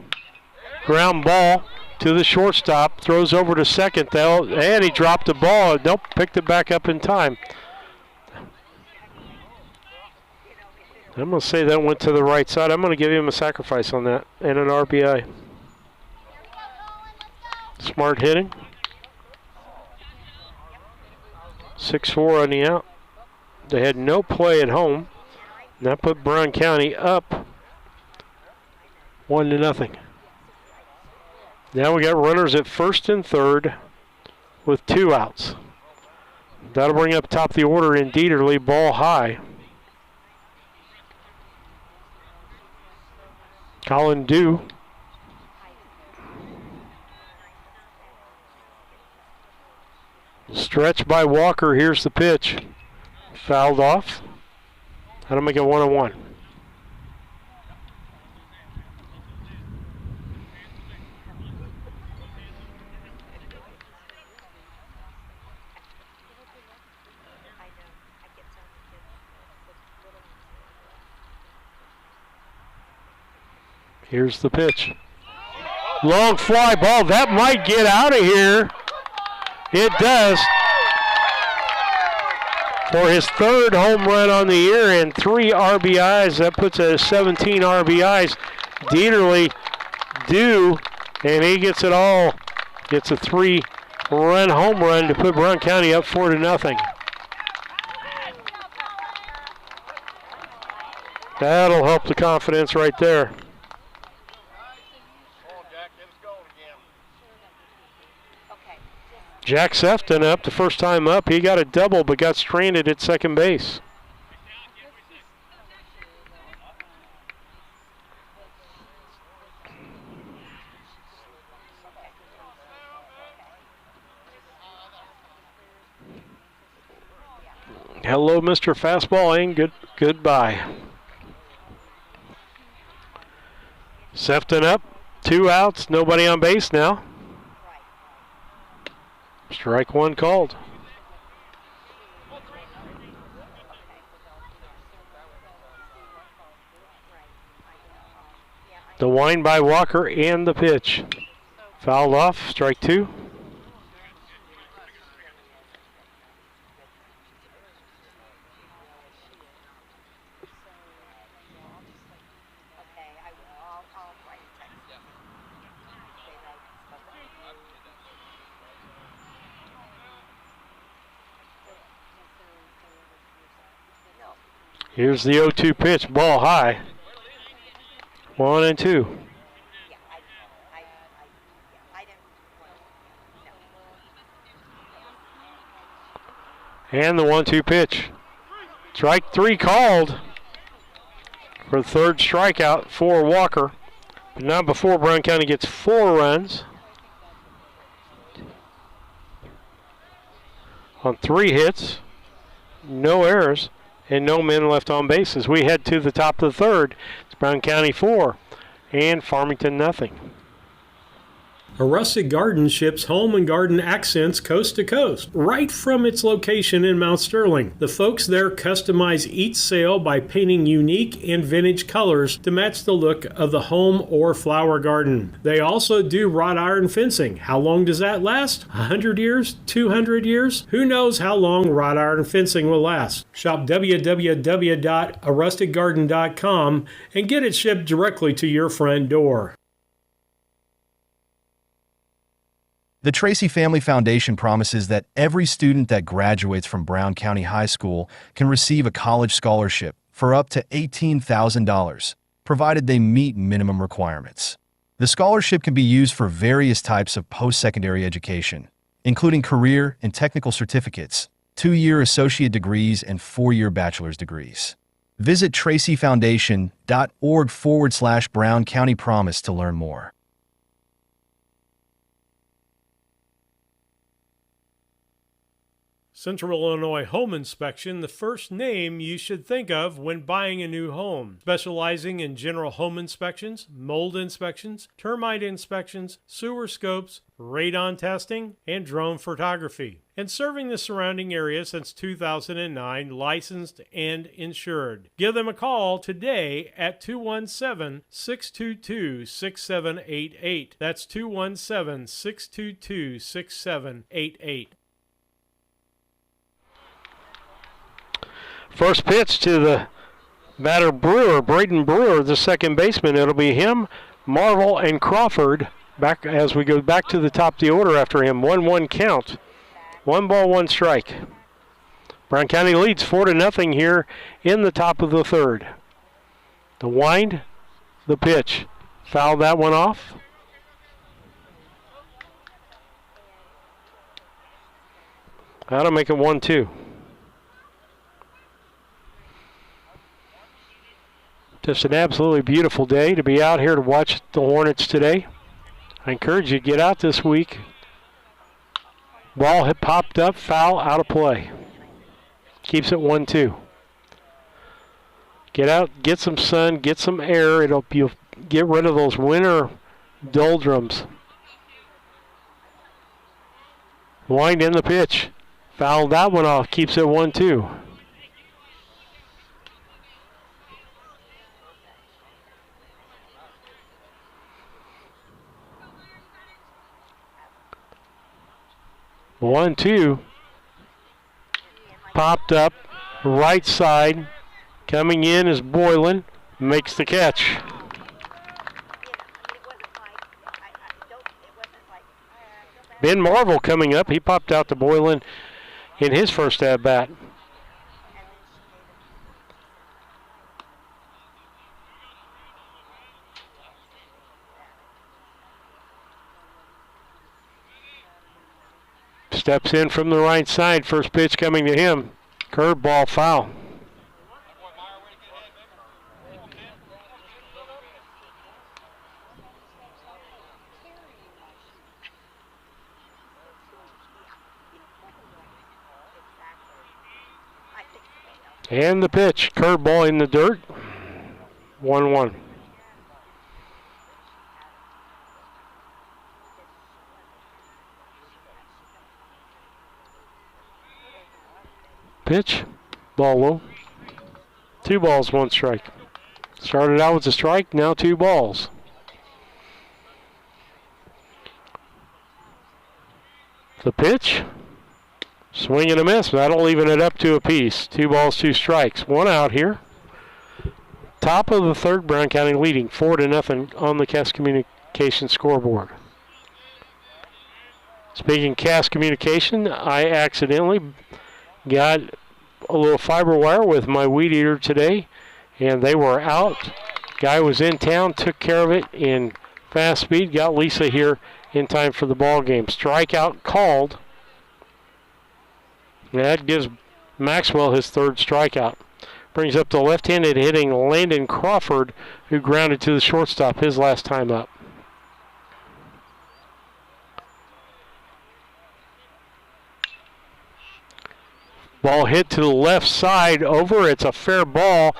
Ground ball to the shortstop. Throws over to second, though, and he dropped the ball. Nope, picked it back up in time. I'm going to say that went to the right side. I'm going to give him a sacrifice on that and an RBI. Smart hitting. 6-4 on the out. They had no play at home. And that put Brown County up 1-0. Now we got runners at first and third with 2 outs. That'll bring up top of the order in Dieterle, ball high. Colin Dew. Stretch by Walker. Here's the pitch. Fouled off. That'll make it 1-1. Here's the pitch. Long fly ball. That might get out of here. It does. For his 3rd home run on the year and 3 RBIs. That puts it at 17 RBIs. Dieterle due, and he gets it all. Gets a 3-run home run to put Brown County up 4-0. That'll help the confidence right there. Jack Sefton up the first time up. He got a double but got stranded at second base. Hello, Mr. Fastball, and goodbye. Sefton up, 2 outs, nobody on base now. Strike 1 called. The wind by Walker and the pitch. Fouled off, strike 2. Here's the 0-2 pitch, ball high. 1-2. And the 1-2 pitch. Strike 3 called for the 3rd strikeout for Walker. But not before Brown County gets 4 runs. on 3 hits, no errors, and no men left on base as we head to the top of the third. It's Brown County 4 and Farmington nothing. A Rustic Garden ships home and garden accents coast to coast, right from its location in Mount Sterling. The folks there customize each sail by painting unique and vintage colors to match the look of the home or flower garden. They also do wrought iron fencing. How long does that last? 100 years? 200 years? Who knows how long wrought iron fencing will last? Shop www.arusticgarden.com and get it shipped directly to your front door. The Tracy Family Foundation promises that every student that graduates from Brown County High School can receive a college scholarship for up to $18,000, provided they meet minimum requirements. The scholarship can be used for various types of post-secondary education, including career and technical certificates, 2-year associate degrees, and 4-year bachelor's degrees. Visit tracyfoundation.org/Brown County Promise to learn more. Central Illinois Home Inspection, the first name you should think of when buying a new home. Specializing in general home inspections, mold inspections, termite inspections, sewer scopes, radon testing, and drone photography. And serving the surrounding area since 2009, licensed and insured. Give them a call today at 217-622-6788. That's 217-622-6788. First pitch to the batter Brewer, Braden Brewer, the second baseman. It'll be him, Marvel, and Crawford back as we go back to the top of the order after him. 1-1 count. 1 ball, 1 strike. Brown County leads 4-0 here in the top of the third. The wind, the pitch. Foul that one off. That'll make it 1-2. Just an absolutely beautiful day to be out here to watch the Hornets today. I encourage you to get out this week. Ball had popped up, foul, out of play. Keeps it 1-2. Get out, get some sun, get some air. You'll get rid of those winter doldrums. Wind in the pitch. Foul that one off, keeps it 1-2. One, two, popped up, right side, coming in is Boylan, makes the catch. Ben Marvel coming up, he popped out to Boylan in his first at bat. Steps in from the right side. First pitch coming to him. Curveball, foul. And the pitch. Curveball in the dirt. 1-1. Pitch, ball low. 2 balls, 1 strike. Started out with a strike, now 2 balls. The pitch, swing and a miss. That'll even it up to a piece. 2 balls, 2 strikes. 1 out here. Top of the third, Brown County leading 4-0 on the Cass Communication scoreboard. Speaking Cass Communication, I accidentally got a little fiber wire with my weed eater today, and they were out. Guy was in town, took care of it in fast speed, got Lisa here in time for the ball game. Strikeout called. That gives Maxwell his 3rd strikeout. Brings up the left-handed hitting Landon Crawford, who grounded to the shortstop his last time up. Ball hit to the left side over. It's a fair ball.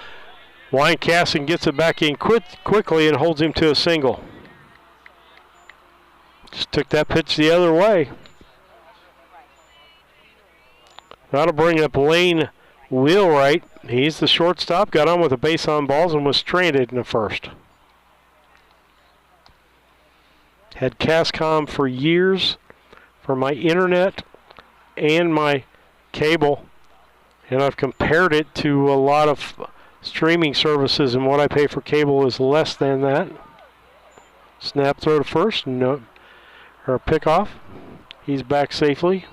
Weinkasten gets it back in quickly and holds him to a single. Just took that pitch the other way. That'll bring up Lane Wheelwright. He's the shortstop. Got on with a base on balls and was stranded in the first. Had Cascom for years for my internet and my cable, and I've compared it to a lot of streaming services, and what I pay for cable is less than that. Snap throw to first, no, or pick off. He's back safely.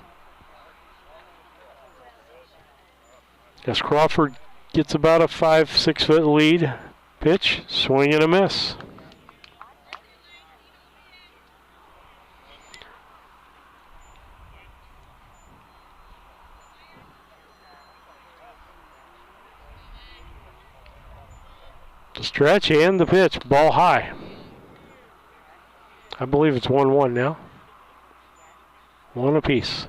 As Crawford gets about a 5-6 foot lead. Pitch, swing and a miss. The stretch and the pitch, ball high. I believe it's 1-1 now. One apiece.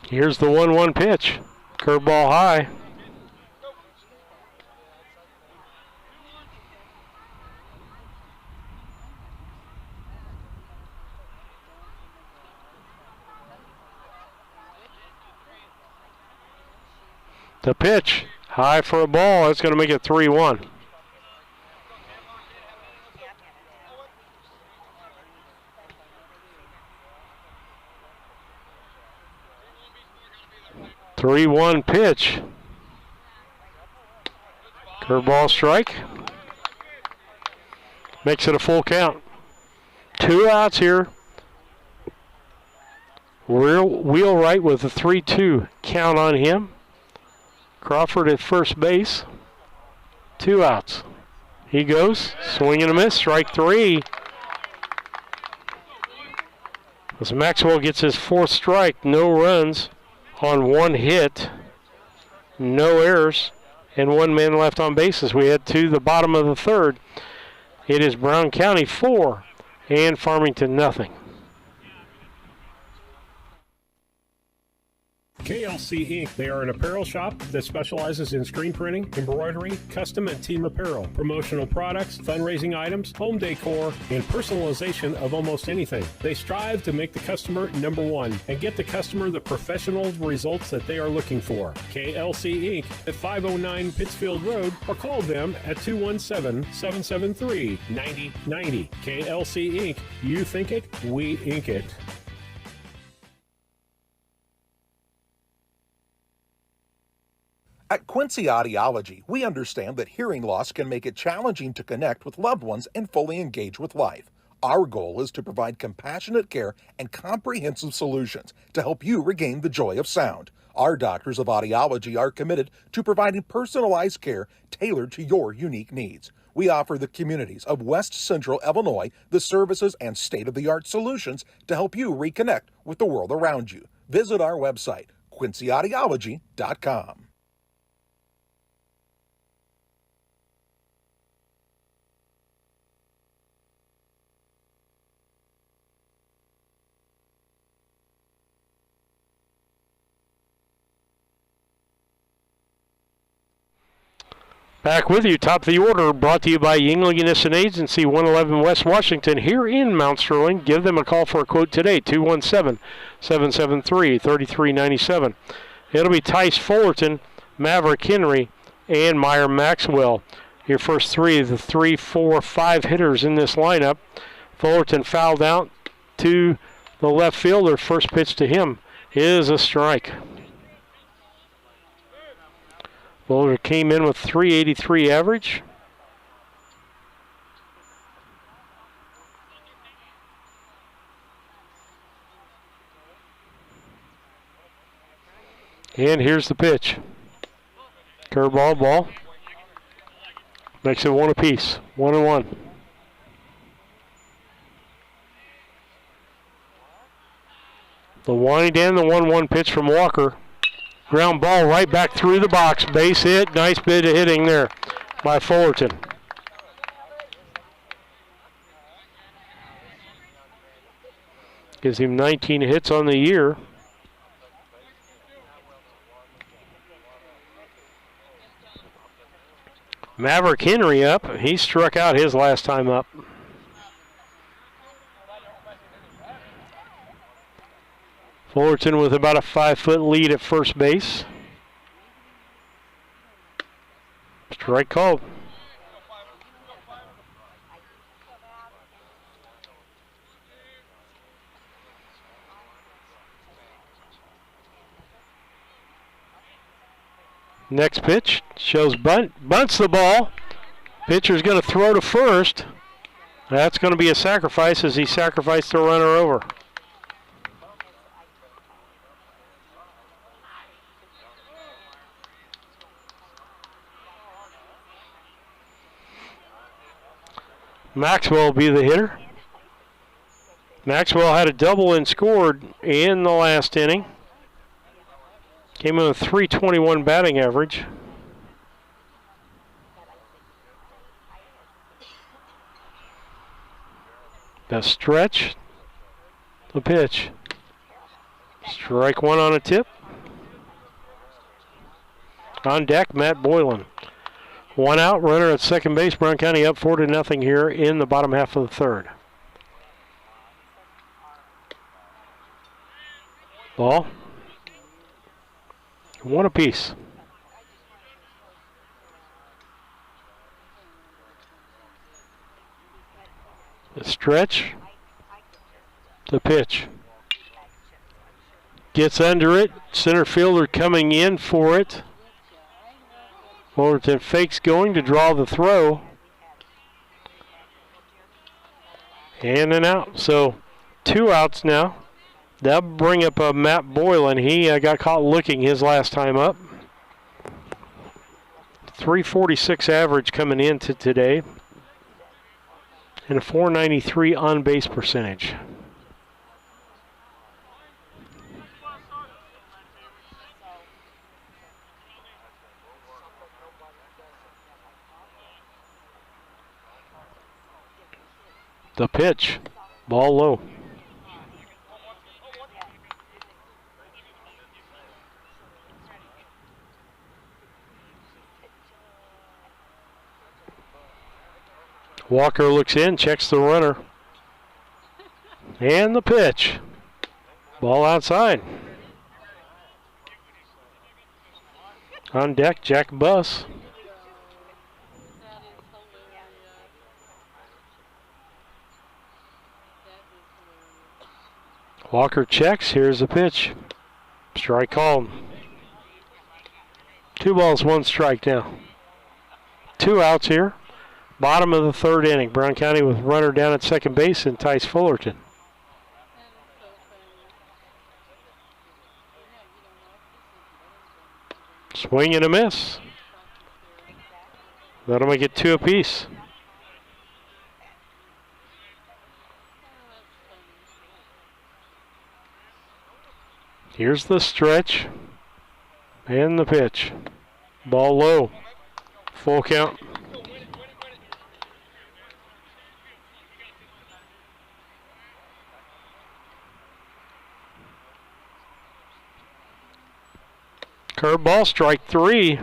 Here's the 1-1 pitch. Curveball high. The pitch, high for a ball. It's going to make it 3-1. Three-one pitch. Curveball strike. Makes it a full count. 2 outs here. Wheelwright with a 3-2 count on him. Crawford at first base. 2 outs. He goes. Swing and a miss. Strike 3. As Maxwell gets his 4th strike. No runs on 1 hit. No errors. And 1 man left on bases. We head to the bottom of the 3rd. It is Brown County 4 and Farmington nothing. KLC Inc. They are an apparel shop that specializes in screen printing, embroidery, custom and team apparel, promotional products, fundraising items, home decor, and personalization of almost anything. They strive to make the customer number one and get the customer the professional results that they are looking for. KLC Inc. at 509 Pittsfield Road, or call them at 217-773-9090. KLC Inc. You think it, we ink it. At Quincy Audiology, we understand that hearing loss can make it challenging to connect with loved ones and fully engage with life. Our goal is to provide compassionate care and comprehensive solutions to help you regain the joy of sound. Our doctors of audiology are committed to providing personalized care tailored to your unique needs. We offer the communities of West Central Illinois the services and state-of-the-art solutions to help you reconnect with the world around you. Visit our website, quincyaudiology.com. Back with you, top of the order, brought to you by Yingling Innocent Agency, 111 West Washington, here in Mount Sterling. Give them a call for a quote today, 217-773-3397. It'll be Tice Fullerton, Maverick Henry, and Meyer Maxwell. Your first 3 of the 3, 4, 5 hitters in this lineup. Fullerton fouled out to the left fielder. First pitch to him is a strike. Boulder came in with 383 average. And here's the pitch. Curveball ball. Makes it 1 apiece. 1-1. The wind and the 1-1 pitch from Walker. Ground ball right back through the box. Base hit. Nice bit of hitting there by Fullerton. Gives him 19 hits on the year. Maverick Henry up. He struck out his last time up. Fullerton with about a 5-foot lead at first base. Strike called. Next pitch shows bunts the ball. Pitcher's going to throw to first. That's going to be a sacrifice as he sacrificed the runner over. Maxwell will be the hitter. Maxwell had a double and scored in the last inning. Came in with .321 batting average. The stretch, the pitch. Strike one on a tip. On deck, Matt Boylan. One out, runner at second base. Brown County up 4-0 here in the bottom half of the third. Ball. One apiece. The stretch. The pitch. Gets under it. Center fielder coming in for it. Fullerton fakes going to draw the throw. And an out. So 2 outs now. That'll bring up Matt Boylan. He got caught looking his last time up. .346 average coming into today. And a .493 on-base percentage. The pitch. Ball low. Walker looks in, checks the runner. And the pitch. Ball outside. On deck, Jack Buss. Walker checks. Here's the pitch. Strike called. 2 balls, 1 strike now. 2 outs here. Bottom of the third inning. Brown County with runner down at second base and Tice Fullerton. Swing and a miss. That'll make it 2 apiece. Here's the stretch and the pitch. Ball low. Full count. Curveball, strike 3.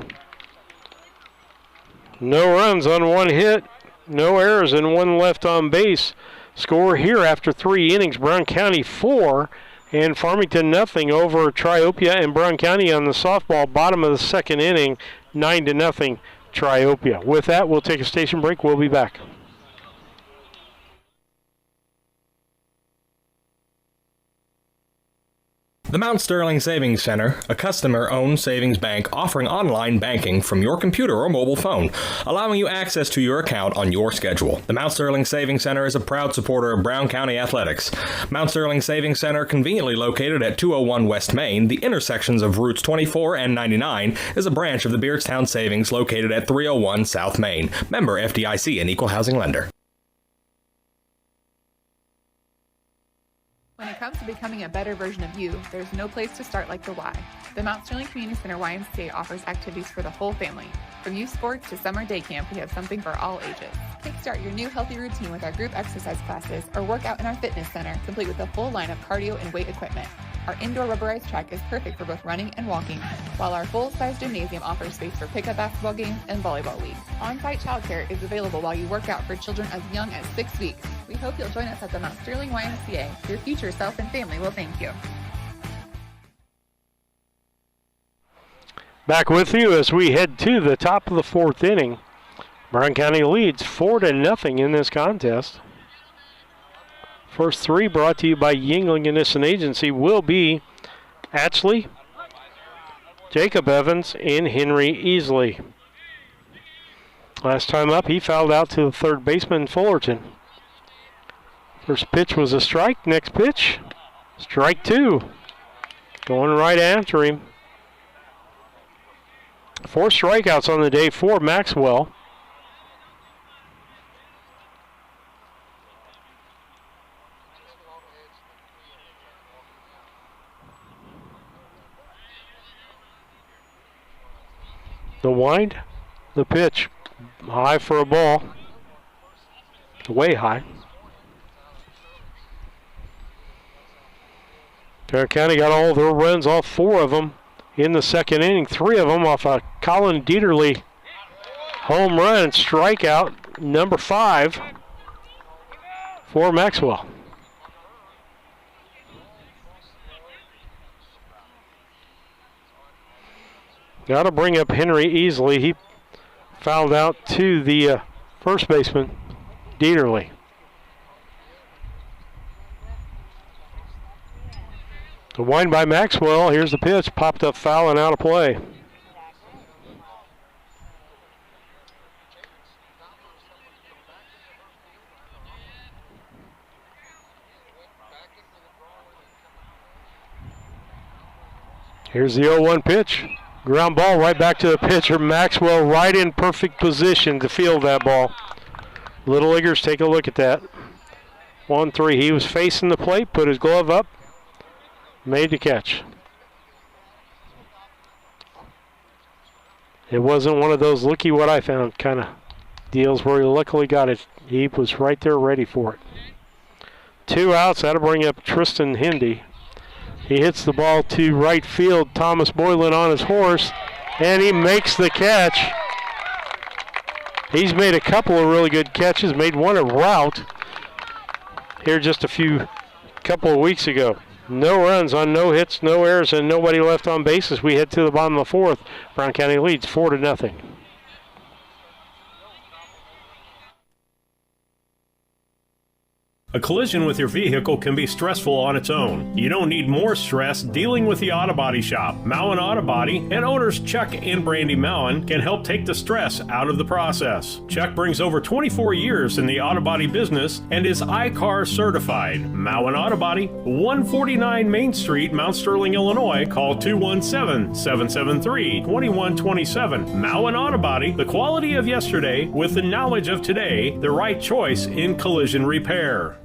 No runs on 1 hit. No errors and 1 left on base. Score here after 3 innings. Brown County 4 and Farmington nothing over Triopia and Brown County on the softball. Bottom of the second inning, 9-0 Triopia. With that, we'll take a station break. We'll be back. The Mount Sterling Savings Center, a customer-owned savings bank offering online banking from your computer or mobile phone, allowing you access to your account on your schedule. The Mount Sterling Savings Center is a proud supporter of Brown County athletics. Mount Sterling Savings Center, conveniently located at 201 West Main, the intersections of routes 24 and 99, is a branch of the Beardstown Savings located at 301 South Main. Member FDIC and Equal Housing Lender. When it comes to becoming a better version of you, there's no place to start like the Y. The Mount Sterling Community Center YMCA offers activities for the whole family. From youth sports to summer day camp, we have something for all ages. Kickstart your new healthy routine with our group exercise classes or work out in our fitness center, complete with a full line of cardio and weight equipment. Our indoor rubberized track is perfect for both running and walking, while our full-size gymnasium offers space for pickup basketball games and volleyball leagues. On-site childcare is available while you work out for children as young as 6 weeks. We hope you'll join us at the Mount Sterling YMCA. Your future self and family will thank you. Back with you as we head to the top of the fourth inning. Brown County leads 4-0 in this contest. First three brought to you by Yingling Innocent Agency will be Atchley, Jacob Evans, and Henry Easley. Last time up, he fouled out to the third baseman, Fullerton. First pitch was a strike. Next pitch, strike two. Going right after him. 4 strikeouts on the day for Maxwell. The wind, the pitch, high for a ball, way high. Tarrant County got all their runs, all 4 of them in the second inning, 3 of them off a Colin Dieterle home run, strikeout number 5 for Maxwell. Got to bring up Henry Easley. He fouled out to the first baseman, Dieterle. The wind by Maxwell. Here's the pitch. Popped up foul and out of play. Here's the 0-1 pitch. Ground ball right back to the pitcher, Maxwell, right in perfect position to field that ball. Little Leaguers, take a look at that. 1-3. He was facing the plate, put his glove up, made the catch. It wasn't one of those looky what I found kind of deals where he luckily got it. He was right there ready for it. 2 outs. That'll bring up Tristan Hindy. He hits the ball to right field. Thomas Boylan on his horse, and he makes the catch. He's made a couple of really good catches, made one a route here just a couple of weeks ago. No runs on no hits, no errors, and nobody left on bases. We head to the bottom of the fourth. Brown County leads 4-0. A collision with your vehicle can be stressful on its own. You don't need more stress dealing with the Auto Body Shop. Mowen Auto Body and owners Chuck and Brandy Mowen can help take the stress out of the process. Chuck brings over 24 years in the auto body business and is iCar certified. Mowen Auto Body, 149 Main Street, Mount Sterling, Illinois. Call 217-773-2127. Mowen Auto Body, the quality of yesterday with the knowledge of today, the right choice in collision repair.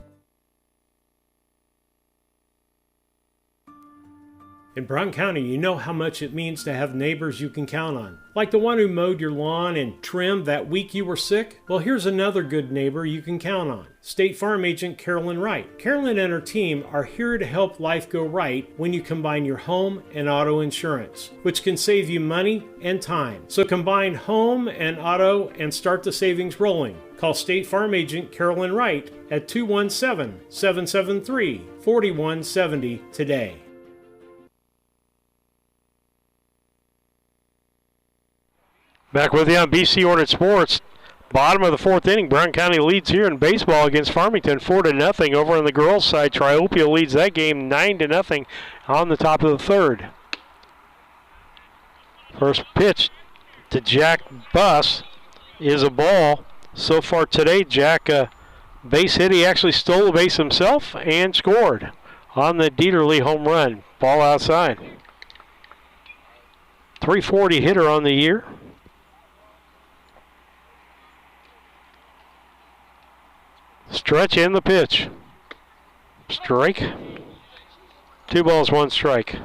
In Brown County, you know how much it means to have neighbors you can count on. Like the one who mowed your lawn and trimmed that week you were sick? Well, here's another good neighbor you can count on. State Farm Agent Carolyn Wright. Carolyn and her team are here to help life go right when you combine your home and auto insurance, which can save you money and time. So combine home and auto and start the savings rolling. Call State Farm Agent Carolyn Wright at 217-773-4170 today. Back with you on BC Hornet Sports. Bottom of the fourth inning, Brown County leads here in baseball against Farmington 4-0. Over on the girls' side, Triopia leads that game 9-0 on the top of the third. First pitch to Jack Buss is a ball. So far today, Jack base hit. He actually stole the base himself and scored on the Dieterle home run. Ball outside. 340 hitter on the year. Stretch and the pitch. Strike. 2 balls, 1 strike.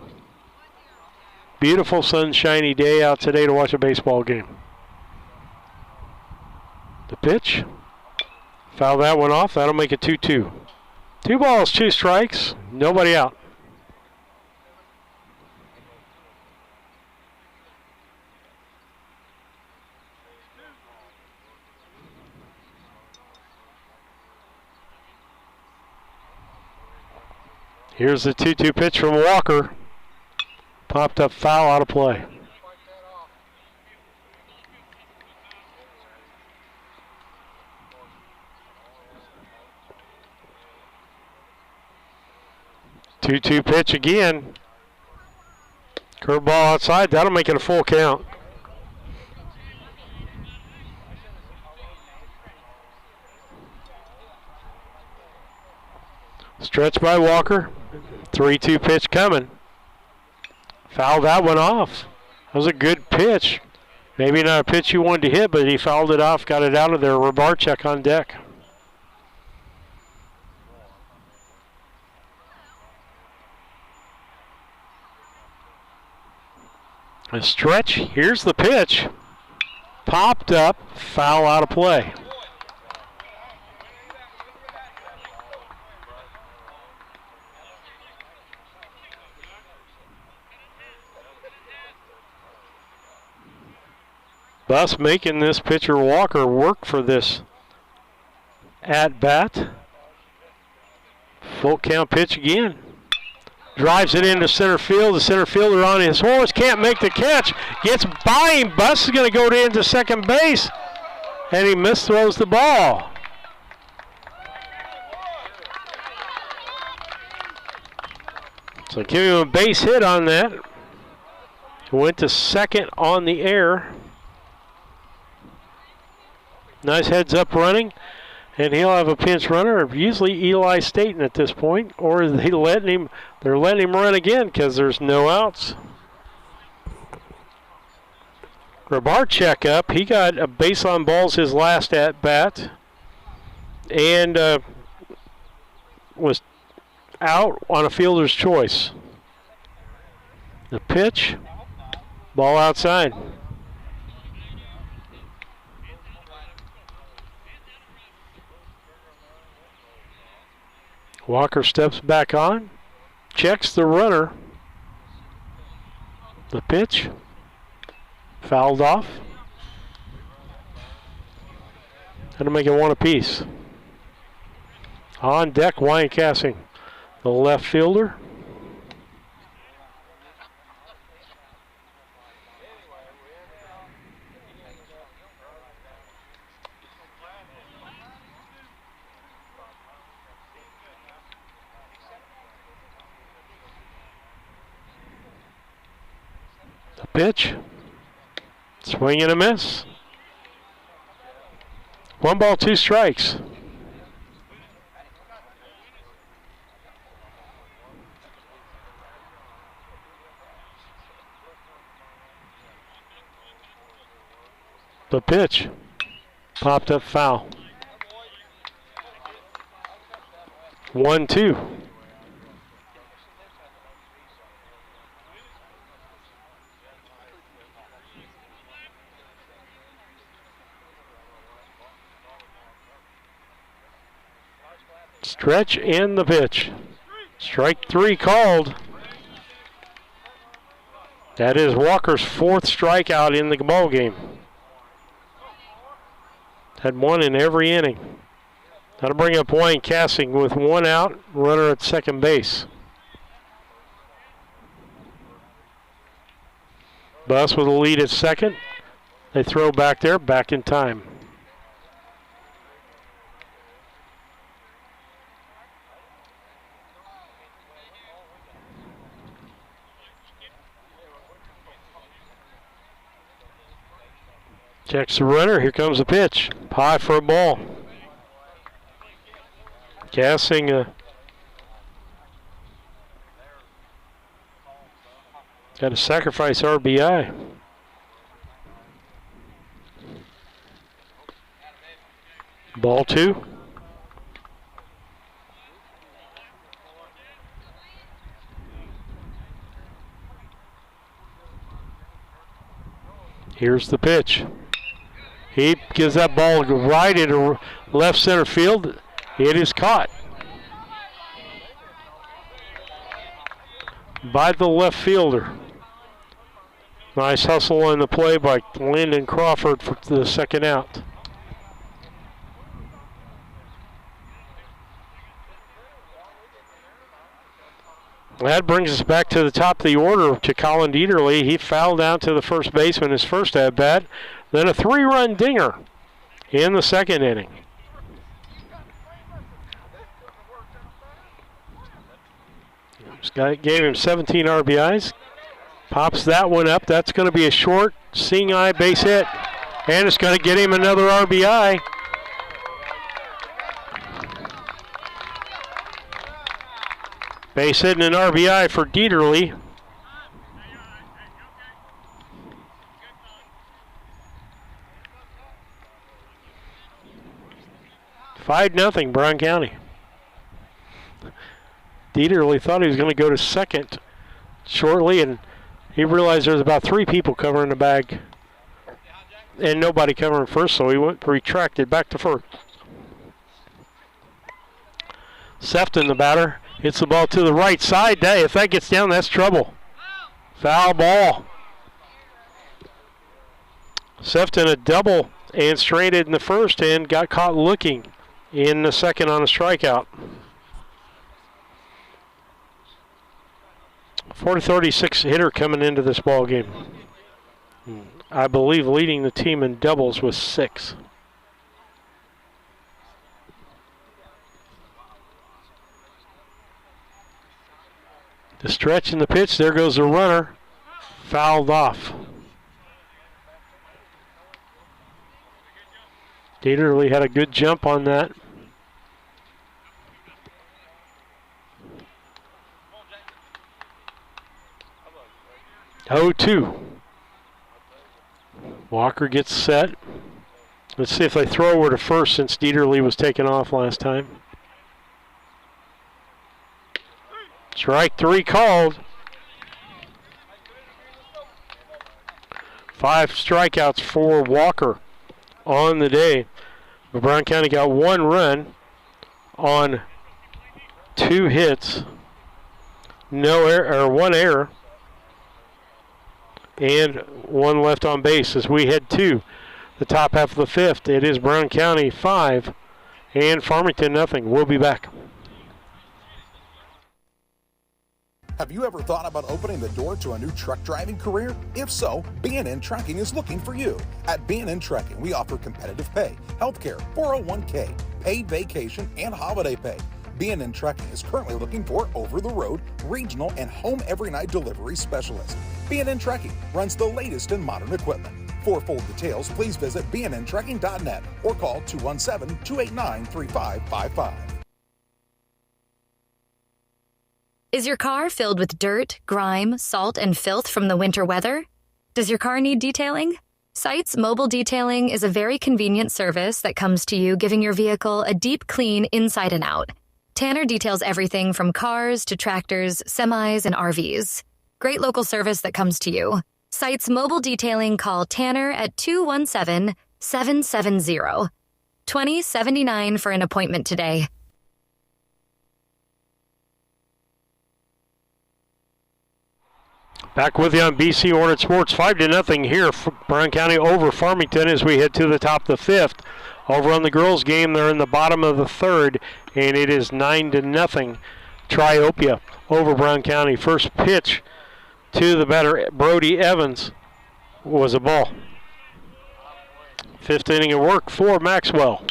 Beautiful sunshiny day out today to watch a baseball game. The pitch. Foul that one off. That'll make it 2-2. 2 balls, 2 strikes. Nobody out. Here's the 2-2 pitch from Walker. Popped up foul, out of play. Two-two pitch again. Curveball outside. That'll make it a full count. Stretch by Walker. 3-2 pitch coming. Fouled that one off. That was a good pitch. Maybe not a pitch you wanted to hit, but he fouled it off, got it out of there. Rabarczyk on deck. A stretch. Here's the pitch. Popped up. Foul, out of play. Thus making this pitcher Walker work for this at bat. Full count pitch again. Drives it into center field. The center fielder on his horse can't make the catch. Gets by him. Bus is going to go into second base. And he misthrows the ball. So give him a base hit on that. Went to second on the air. Nice heads up running. And he'll have a pinch runner, usually Eli Staten at this point, or they're letting him run again because there's no outs. Rabarczyk up. He got a base on balls his last at bat, and was out on a fielder's choice. The pitch, ball outside. Walker steps back on, checks the runner. The pitch, fouled off. That'll make it one apiece. On deck, Weinkassing, the left fielder. Pitch, swing and a miss. 1 ball, 2 strikes. The pitch, popped up foul. 1-2. Stretch and the pitch. Strike 3 called. That is Walker's 4th strikeout in the ball game. Had 1 in every inning. That'll bring up Weinkassing with 1 out, runner at second base. Bus with a lead at second. They throw back there, back in time. Checks the runner. Here comes the pitch. High for a ball. Kassing got a sacrifice RBI. Ball 2. Here's the pitch. He gives that ball right into left center field. It is caught by the left fielder. Nice hustle on the play by Landon Crawford for the second out. That brings us back to the top of the order to Colin Dieterle. He fouled out to the first baseman his first at-bat. Then a 3-run dinger in the second inning. This guy gave him 17 RBIs. Pops that one up. That's going to be a short, seeing eye base hit. And it's going to get him another RBI. Base hit and an RBI for Dieterle. Five nothing, Brown County. Dieterle thought he was going to go to second shortly, and he realized there's about 3 people covering the bag and nobody covering first, so he retracted back to first. Sefton, the batter, hits the ball to the right side. If that gets down, that's trouble. Foul ball. Sefton a double and stranded in the first and got caught looking in the second on a strikeout. 436 hitter coming into this ball game. I believe leading the team in doubles with 6. The stretch in the pitch, there goes the runner, fouled off. Dieterle had a good jump on that. Oh, 2. Walker gets set. Let's see if they throw over to first since Dieterle was taken off last time. Strike 3 called. 5 strikeouts for Walker on the day. But Brown County got 1 run on 2 hits. No error, or 1 error. And 1 left on base as we head to the top half of the 5th. It is Brown County 5 and Farmington nothing. We'll be back. Have you ever thought about opening the door to a new truck driving career? If so, B&N Trucking is looking for you. At B&N Trucking, we offer competitive pay, healthcare, 401k, paid vacation, and holiday pay. B&N Trucking is currently looking for over-the-road, regional, and home every night delivery specialists. B&N Trucking runs the latest in modern equipment. For full details, please visit bnntrucking.net or call 217-289-3555. Is your car filled with dirt, grime, salt, and filth from the winter weather? Does your car need detailing? Sites Mobile Detailing is a very convenient service that comes to you giving your vehicle a deep clean inside and out. Tanner details everything from cars to tractors, semis, and RVs. Great local service that comes to you. Sites Mobile Detailing, call Tanner at 217-770-2079 for an appointment today. Back with you on BC Hornet Sports, 5-0 here for Brown County over Farmington as we head to the top of the 5th. Over on the girls' game, they're in the bottom of the 3rd, and it is 9-0. Triopia over Brown County. First pitch to the batter, Brody Evans, was a ball. 5th inning of work for Maxwell.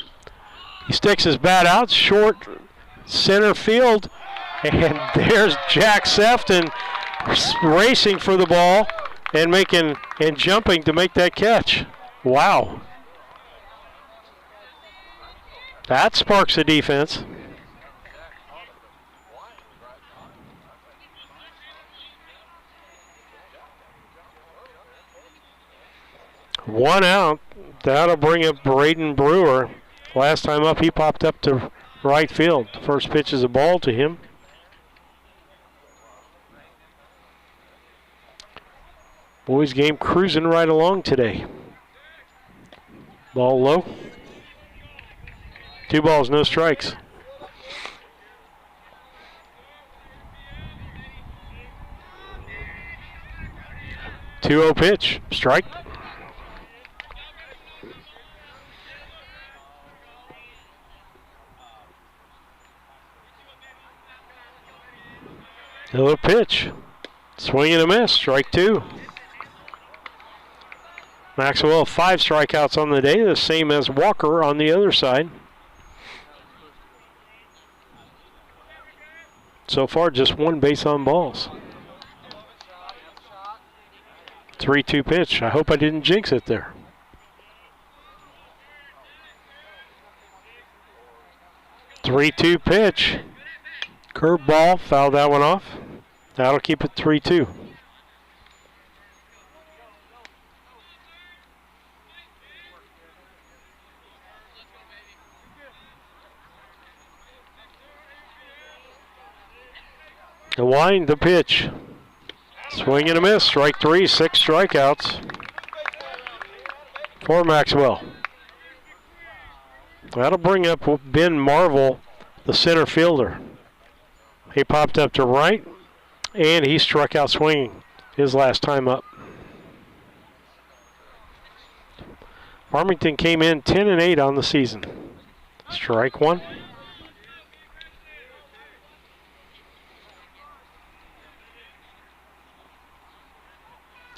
He sticks his bat out, short center field, and there's Jack Sefton racing for the ball and jumping to make that catch. Wow. That sparks a defense. One out. That'll bring up Braden Brewer. Last time up, he popped up to right field. First pitch is a ball to him. Boys game cruising right along today. Ball low. 2 balls, no strikes. Two-0 pitch, strike. Another pitch. Swing and a miss. Strike 2. Maxwell, 5 strikeouts on the day, the same as Walker on the other side. So far, just 1 base on balls. 3-2 pitch. I hope I didn't jinx it there. Three-two pitch. Curveball, fouled that one off. That'll keep it 3-2. The wind, the pitch. Swing and a miss. Strike 3, 6 strikeouts for Maxwell. That'll bring up Ben Marvel, the center fielder. He popped up to right, and he struck out swinging his last time up. Farmington came in 10-8 on the season. Strike 1.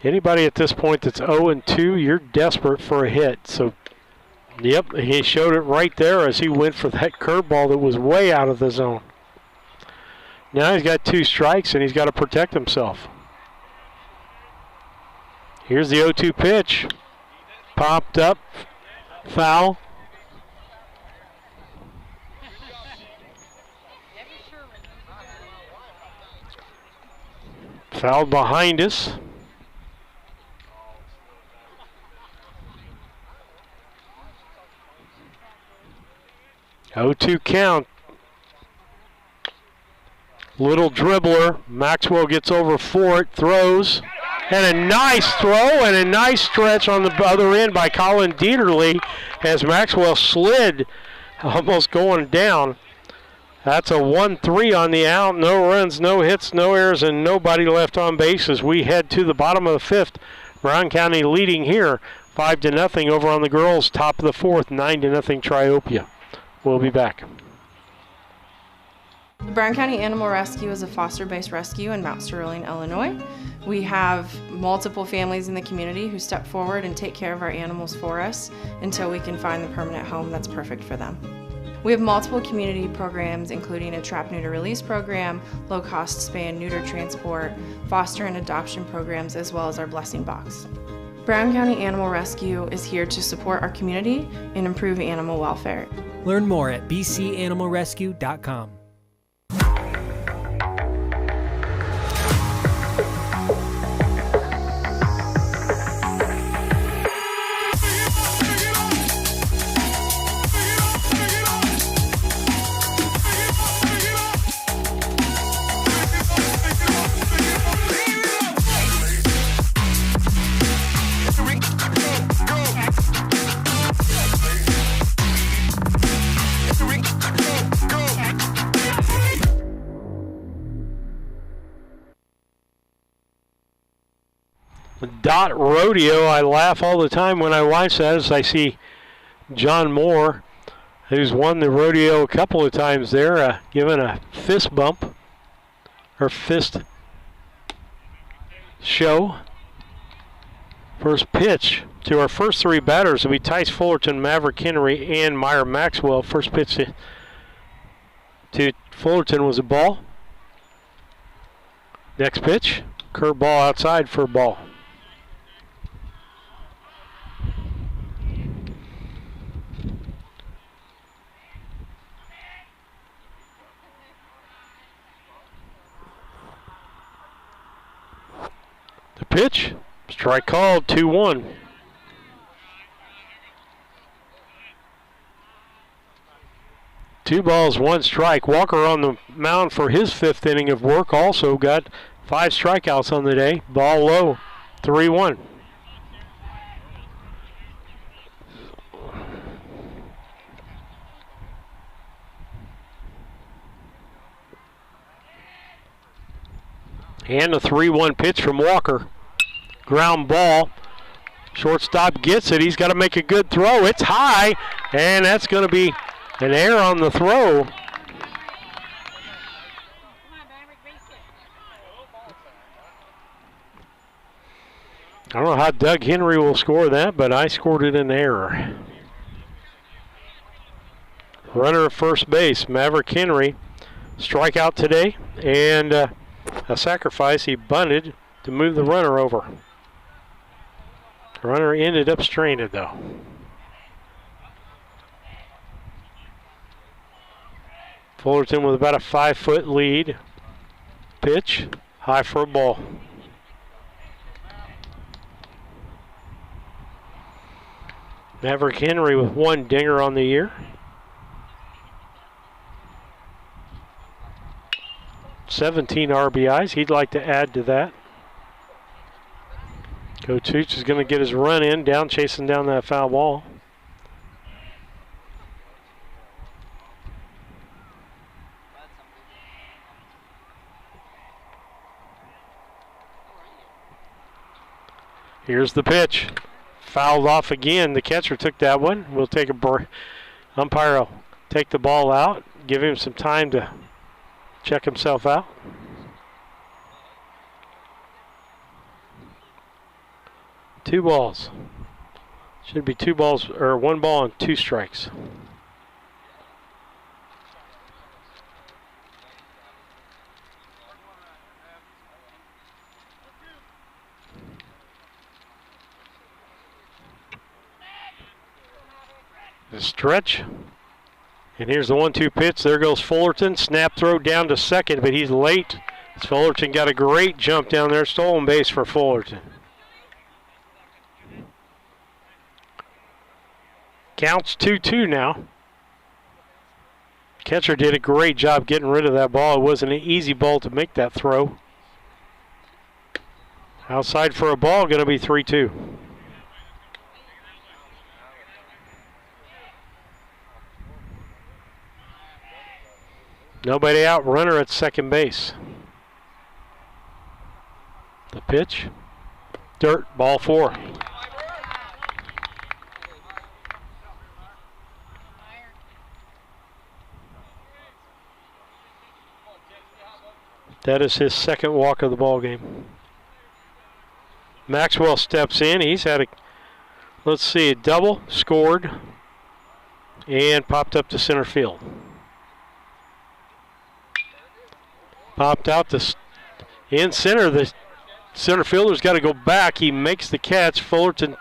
Anybody at this point that's 0-2, you're desperate for a hit. So, yep, he showed it right there as he went for that curveball that was way out of the zone. Now he's got 2 strikes and he's got to protect himself. Here's the 0-2 pitch. Popped up, foul. Fouled behind us. 0-2 count. Little dribbler. Maxwell gets over for it, throws. And a nice throw and a nice stretch on the other end by Colin Dieterle as Maxwell slid, almost going down. That's a 1-3 on the out. No runs, no hits, no errors, and nobody left on base as we head to the bottom of the 5th. Brown County leading here 5-0 over on the girls. Top of the 4th, 9-0 Triopia. We'll be back. The Brown County Animal Rescue is a foster-based rescue in Mount Sterling, Illinois. We have multiple families in the community who step forward and take care of our animals for us until we can find the permanent home that's perfect for them. We have multiple community programs, including a trap neuter release program, low-cost spay and neuter transport, foster and adoption programs, as well as our blessing box. Brown County Animal Rescue is here to support our community and improve animal welfare. Learn more at bcanimalrescue.com. Dot Rodeo. I laugh all the time when I watch that as I see John Moore, who's won the rodeo a couple of times there, given a fist bump or fist show. First pitch to our first 3 batters will be Tice Fullerton, Maverick Henry, and Meyer Maxwell. First pitch to Fullerton was a ball. Next pitch, curveball outside for a ball. The pitch, strike called, 2-1. Two balls, 1 strike. Walker on the mound for his 5th inning of work. Also got 5 strikeouts on the day. Ball low, 3-1. And a 3-1 pitch from Walker. Ground ball. Shortstop gets it. He's got to make a good throw. It's high, and that's going to be an error on the throw. I don't know how Doug Henry will score that, but I scored it in error. Runner at first base, Maverick Henry. Strikeout today, and a sacrifice. He bunted to move the runner over. The runner ended up stranded, though. Fullerton with about a 5-foot lead. Pitch, high for a ball. Maverick Henry with 1 dinger on the year. $17 RBIs. He'd like to add to that. Coach Hooch is going to get his run in, chasing down that foul ball. Here's the pitch. Fouled off again. The catcher took that one. We'll take a break. Umpire will take the ball out, give him some time to check himself out. Two balls. Should be 2 balls, or 1 ball and 2 strikes. The stretch. And here's the 1-2 pitch. There goes Fullerton. Snap throw down to second, but he's late. Fullerton got a great jump down there. Stolen base for Fullerton. Counts 2-2 now. Catcher did a great job getting rid of that ball. It wasn't an easy ball to make that throw. Outside for a ball, going to be 3-2. Nobody out, runner at second base. The pitch, dirt, ball 4. That is his second walk of the ball game. Maxwell steps in. He's had a double, scored, and popped up to center field. Popped out to in center. The center fielder's got to go back. He makes the catch. Fullerton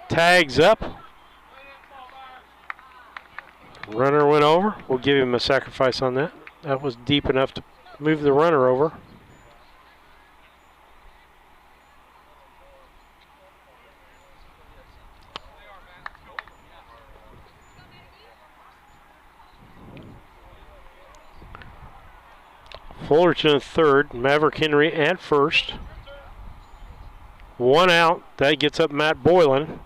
tags up. Runner went over. We'll give him a sacrifice on that. That was deep enough to move the runner over. Fullerton at third, Maverick Henry at first. 1 out. That gets up Matt Boylan.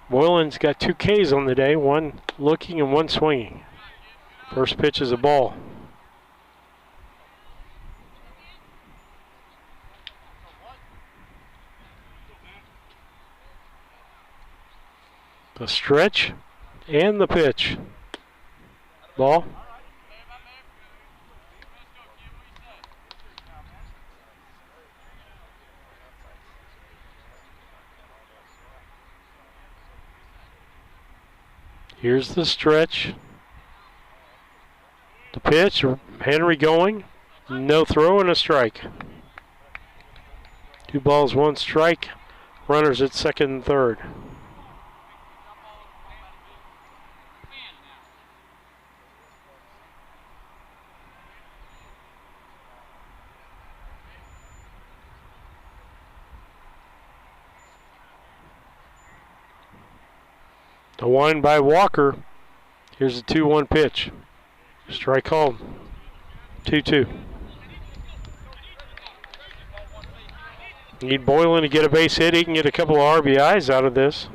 Boylan's got 2 Ks on the day, 1 looking and 1 swinging. First pitch is a ball. The stretch and the pitch. Ball. Here's the stretch. The pitch, Henry going. No throw and a strike. 2 balls, 1 strike. Runners at second and third. The one by Walker. Here's the 2-1 pitch. Strike home. 2-2. Need Boylan to get a base hit. He can get a couple of RBIs out of this.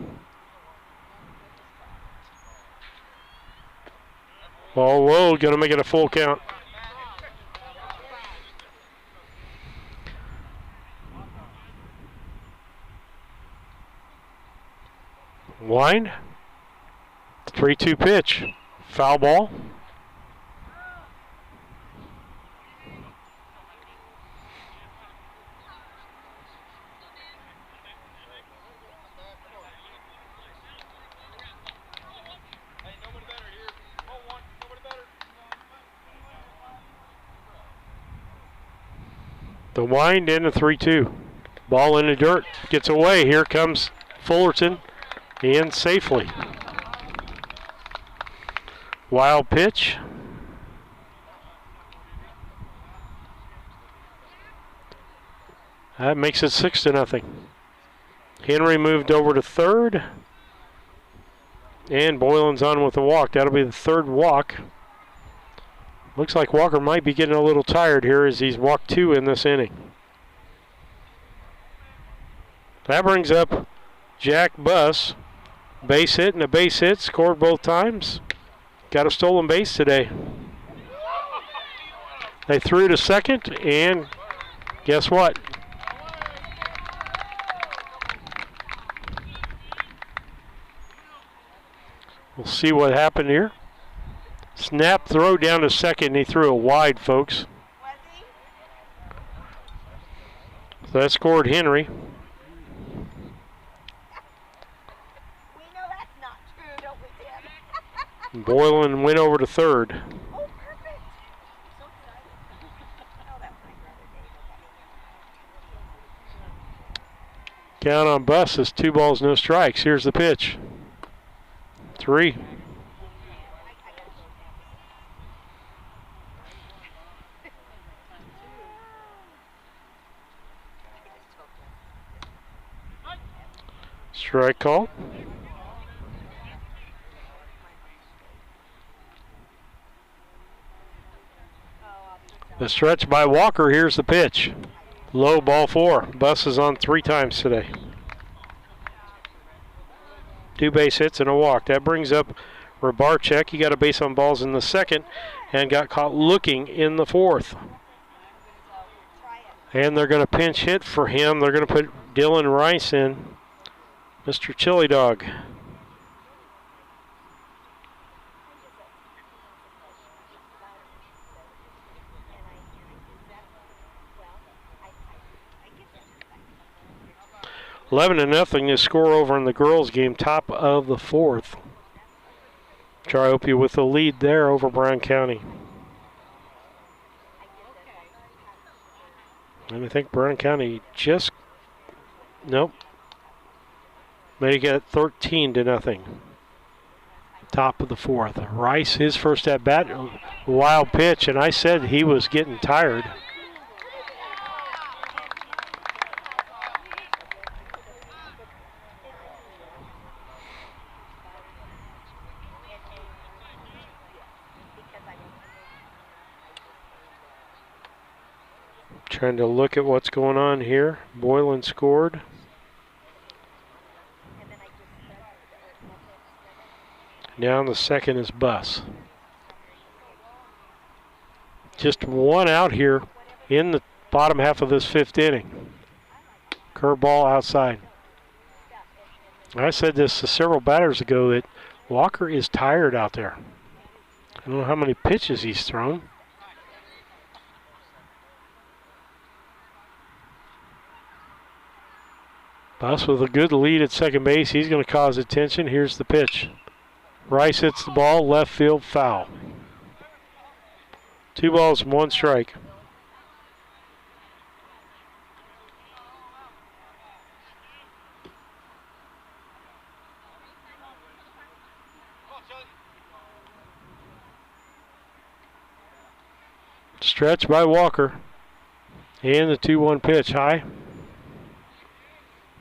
Ball low, going to make it a full count. Wind. 3-2 pitch. Foul ball. The wind in a 3-2. Ball in the dirt. Gets away. Here comes Fullerton. In safely. Wild pitch. That makes it 6-0. Henry moved over to third. And Boylan's on with the walk. That'll be the third walk. Looks like Walker might be getting a little tired here as he's walked 2 in this inning. That brings up Jack Buss. Base hit and a base hit. Scored both times. Got a stolen base today. They threw to second, and guess what? We'll see what happened here. Snap throw down to second, and he threw it wide, folks. So that scored Henry. Boylan went over to third. Count on Buss is 2 balls, no strikes. Here's the pitch. 3. Strike call. The stretch by Walker. Here's the pitch. Low, ball 4. Buss is on 3 times today. 2 base hits and a walk. That brings up Rabarchek. He got a base on balls in the second and got caught looking in the fourth. And they're going to pinch hit for him. They're going to put Dylan Rice in. Mr. Chili Dog. $11-0 is score over in the girls' game, top of the 4th. Triopia with the lead there over Brown County. And I think Brown County just, nope, may get 13-0. Top of the 4th. Rice, his first at bat, wild pitch, and I said he was getting tired. Trying to look at what's going on here. Boylan scored. Now the second is Buss. Just 1 out here in the bottom half of this 5th inning. Curveball outside. I said this several batters ago that Walker is tired out there. I don't know how many pitches he's thrown. Buss with a good lead at second base. He's going to cause attention. Here's the pitch. Rice hits the ball, left field, foul. 2 balls, 1 strike. Stretch by Walker. And the 2-1 pitch, high.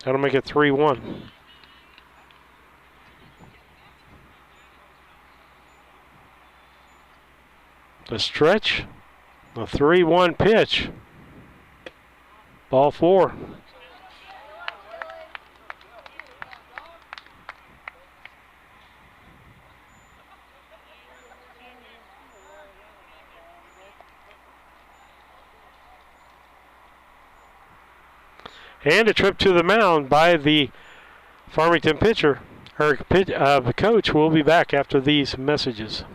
That'll make it 3-1. The stretch, the 3-1 pitch. Ball 4. And a trip to the mound by the Farmington pitcher, The coach will be back after these messages.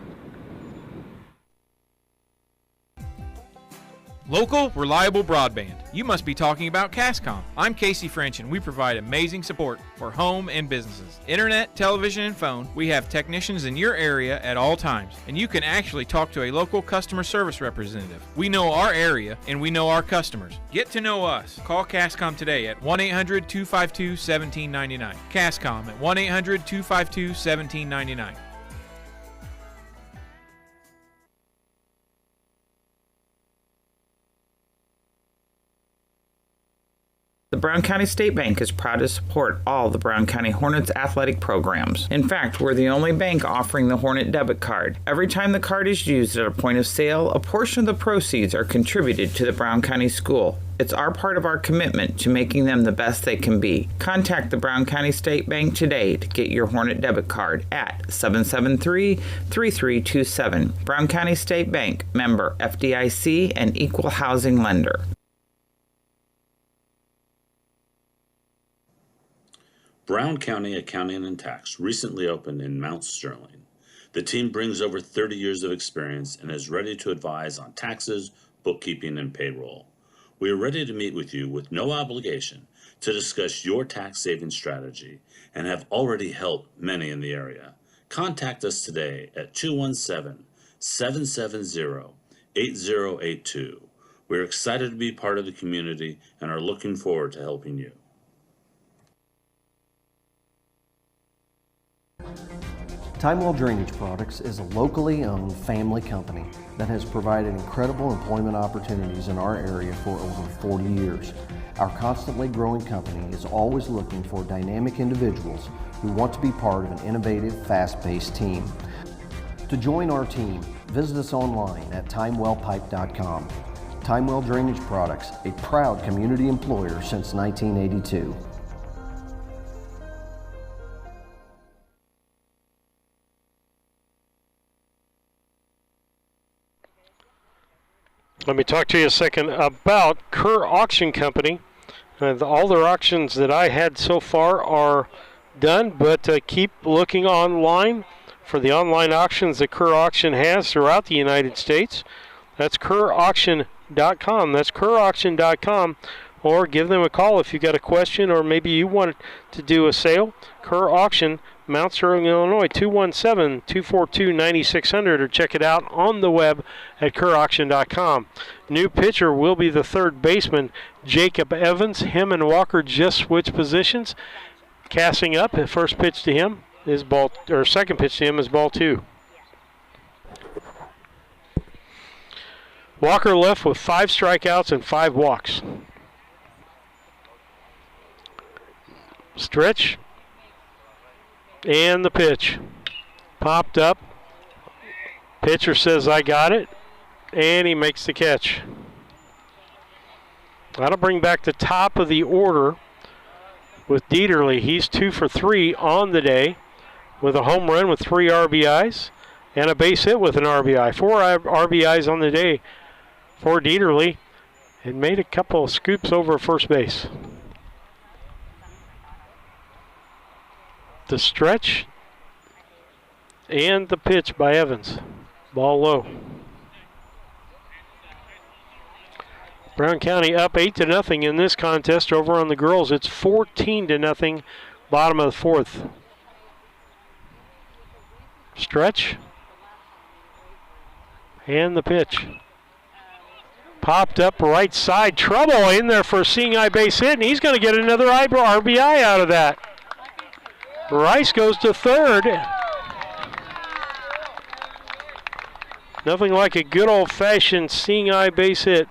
Local, reliable broadband. You must be talking about Cascom. I'm Casey French, and we provide amazing support for home and businesses. Internet, television, and phone. We have technicians in your area at all times, and you can actually talk to a local customer service representative. We know our area, and we know our customers. Get to know us. Call Cascom today at 1-800-252-1799. Cascom at 1-800-252-1799. The Brown County State Bank is proud to support all the Brown County Hornets athletic programs. In fact, we're the only bank offering the Hornet debit card. Every time the card is used at a point of sale, a portion of the proceeds are contributed to the Brown County School. It's our part of our commitment to making them the best they can be. Contact the Brown County State Bank today to get your Hornet debit card at 773-3327. Brown County State Bank, member FDIC and equal housing lender. Brown County Accounting and Tax recently opened in Mount Sterling. The team brings over 30 years of experience and is ready to advise on taxes, bookkeeping, and payroll. We are ready to meet with you with no obligation to discuss your tax saving strategy and have already helped many in the area. Contact us today at 217-770-8082. We're excited to be part of the community and are looking forward to helping you. Timewell Drainage Products is a locally owned family company that has provided incredible employment opportunities in our area for over 40 years. Our constantly growing company is always looking for dynamic individuals who want to be part of an innovative, fast-paced team. To join our team, visit us online at timewellpipe.com. Timewell Drainage Products, a proud community employer since 1982. Let me talk to you a second about Kerr Auction Company. All their auctions that I had so far are done, but keep looking online for the online auctions that Kerr Auction has throughout the United States. That's kerrauction.com. That's kerrauction.com. Or give them a call if you got a question or maybe you want to do a sale. Kerr Auction, Mount Sterling, Illinois, 217-242-9600, or check it out on the web at kerrauction.com. New pitcher will be the third baseman, Jacob Evans. Him and Walker just switched positions. Casting up, the first pitch to him is ball, or second pitch to him is ball 2. Walker left with 5 strikeouts and 5 walks. Stretch. And the pitch. Popped up. Pitcher says, I got it. And he makes the catch. That'll bring back the top of the order with Dieterle. He's 2 for 3 on the day with a home run with 3 RBIs and a base hit with an RBI. 4 RBIs on the day for Dieterle. And made a couple of scoops over first base. The stretch and the pitch by Evans. Ball low. Brown County up 8-0 in this contest. Over on the girls, it's 14-0, bottom of the 4th. Stretch and the pitch. Popped up right side. Trouble in there for a seeing eye base hit, and he's going to get another RBI out of that. Rice goes to third. Nothing like a good old-fashioned seeing eye base hit.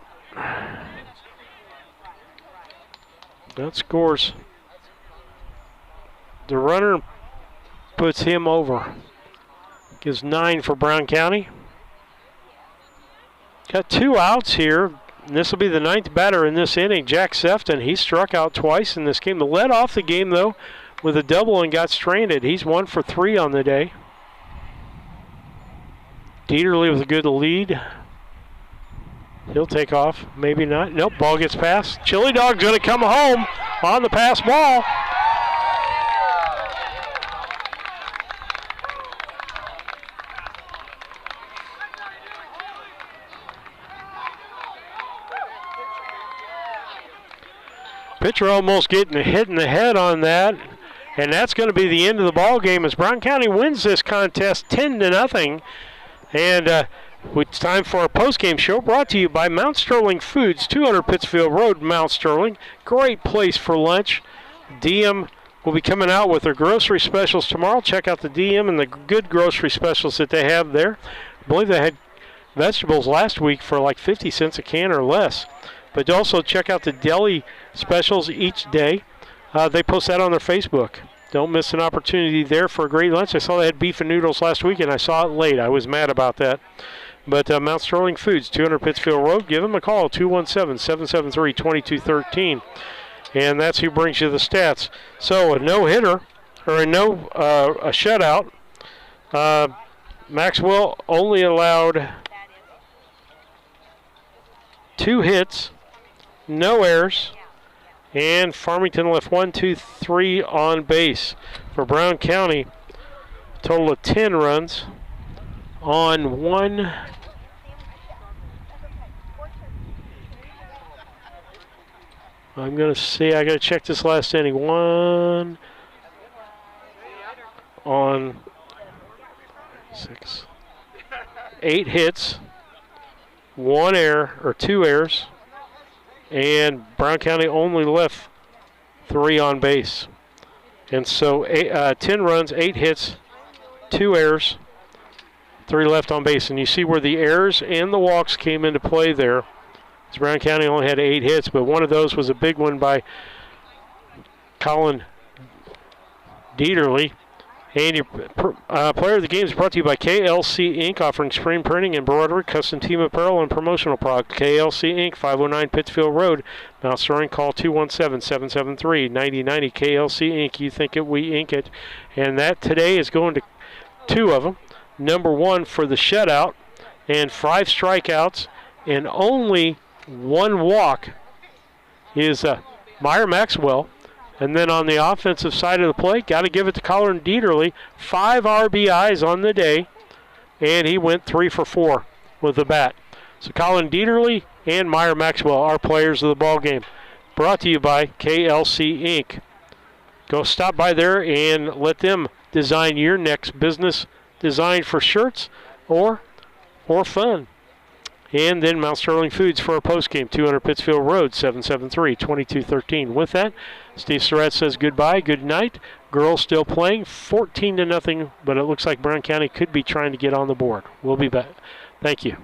That scores. The runner puts him over. Gives 9 for Brown County. Got 2 outs here. And this will be the 9th batter in this inning, Jack Sefton. He struck out twice in this game. Led off the game, though, with a double and got stranded. He's 1 for 3 on the day. Dieterle with a good lead. He'll take off. Maybe not. Nope, ball gets past. Chili Dog's going to come home on the pass ball. Pitcher almost getting hit in the head on that. And that's going to be the end of the ball game as Brown County wins this contest 10-0. And it's time for our post-game show brought to you by Mount Sterling Foods, 200 Pittsfield Road, Mount Sterling. Great place for lunch. DM will be coming out with their grocery specials tomorrow. Check out the DM and the good grocery specials that they have there. I believe they had vegetables last week for like 50 cents a can or less. But also check out the deli specials each day. They post that on their Facebook. Don't miss an opportunity there for a great lunch. I saw they had beef and noodles last week, and I saw it late. I was mad about that. But Mount Sterling Foods, 200 Pittsfield Road, give them a call, 217-773-2213. And that's who brings you the stats. So a no-hitter, or a shutout. Maxwell only allowed 2 hits, no errors, and Farmington left 1, 2, 3 on base. For Brown County, total of 10 runs on 1. I'm going to see, I got to check this last inning. 1 on 6. 8 hits, 1 error, or 2 errors, and Brown County only left 3 on base. And so 10 runs, 8 hits, 2 errors, 3 left on base. And you see where the errors and the walks came into play there. Brown County only had 8 hits, but one of those was a big one by Colin Dieterle. And your player of the game is brought to you by KLC Inc., offering screen printing, embroidery, custom team apparel, and promotional products. KLC Inc., 509 Pittsfield Road. Mount Sterling, call 217-773-9090. KLC Inc., you think it, we ink it. And that today is going to 2 of them. Number 1 for the shutout, and 5 strikeouts, and only 1 walk is Meyer Maxwell. And then on the offensive side of the plate, got to give it to Colin Dieterle. 5 RBIs on the day, and he went 3 for 4 with the bat. So Colin Dieterle and Meyer Maxwell are players of the ball game. Brought to you by KLC Inc. Go stop by there and let them design your next business design for shirts or for fun. And then Mount Sterling Foods for a postgame, 200 Pittsfield Road, 773-2213. With that, Steve Surratt says goodbye, good night. Girls still playing, 14-0, but it looks like Brown County could be trying to get on the board. We'll be back. Thank you.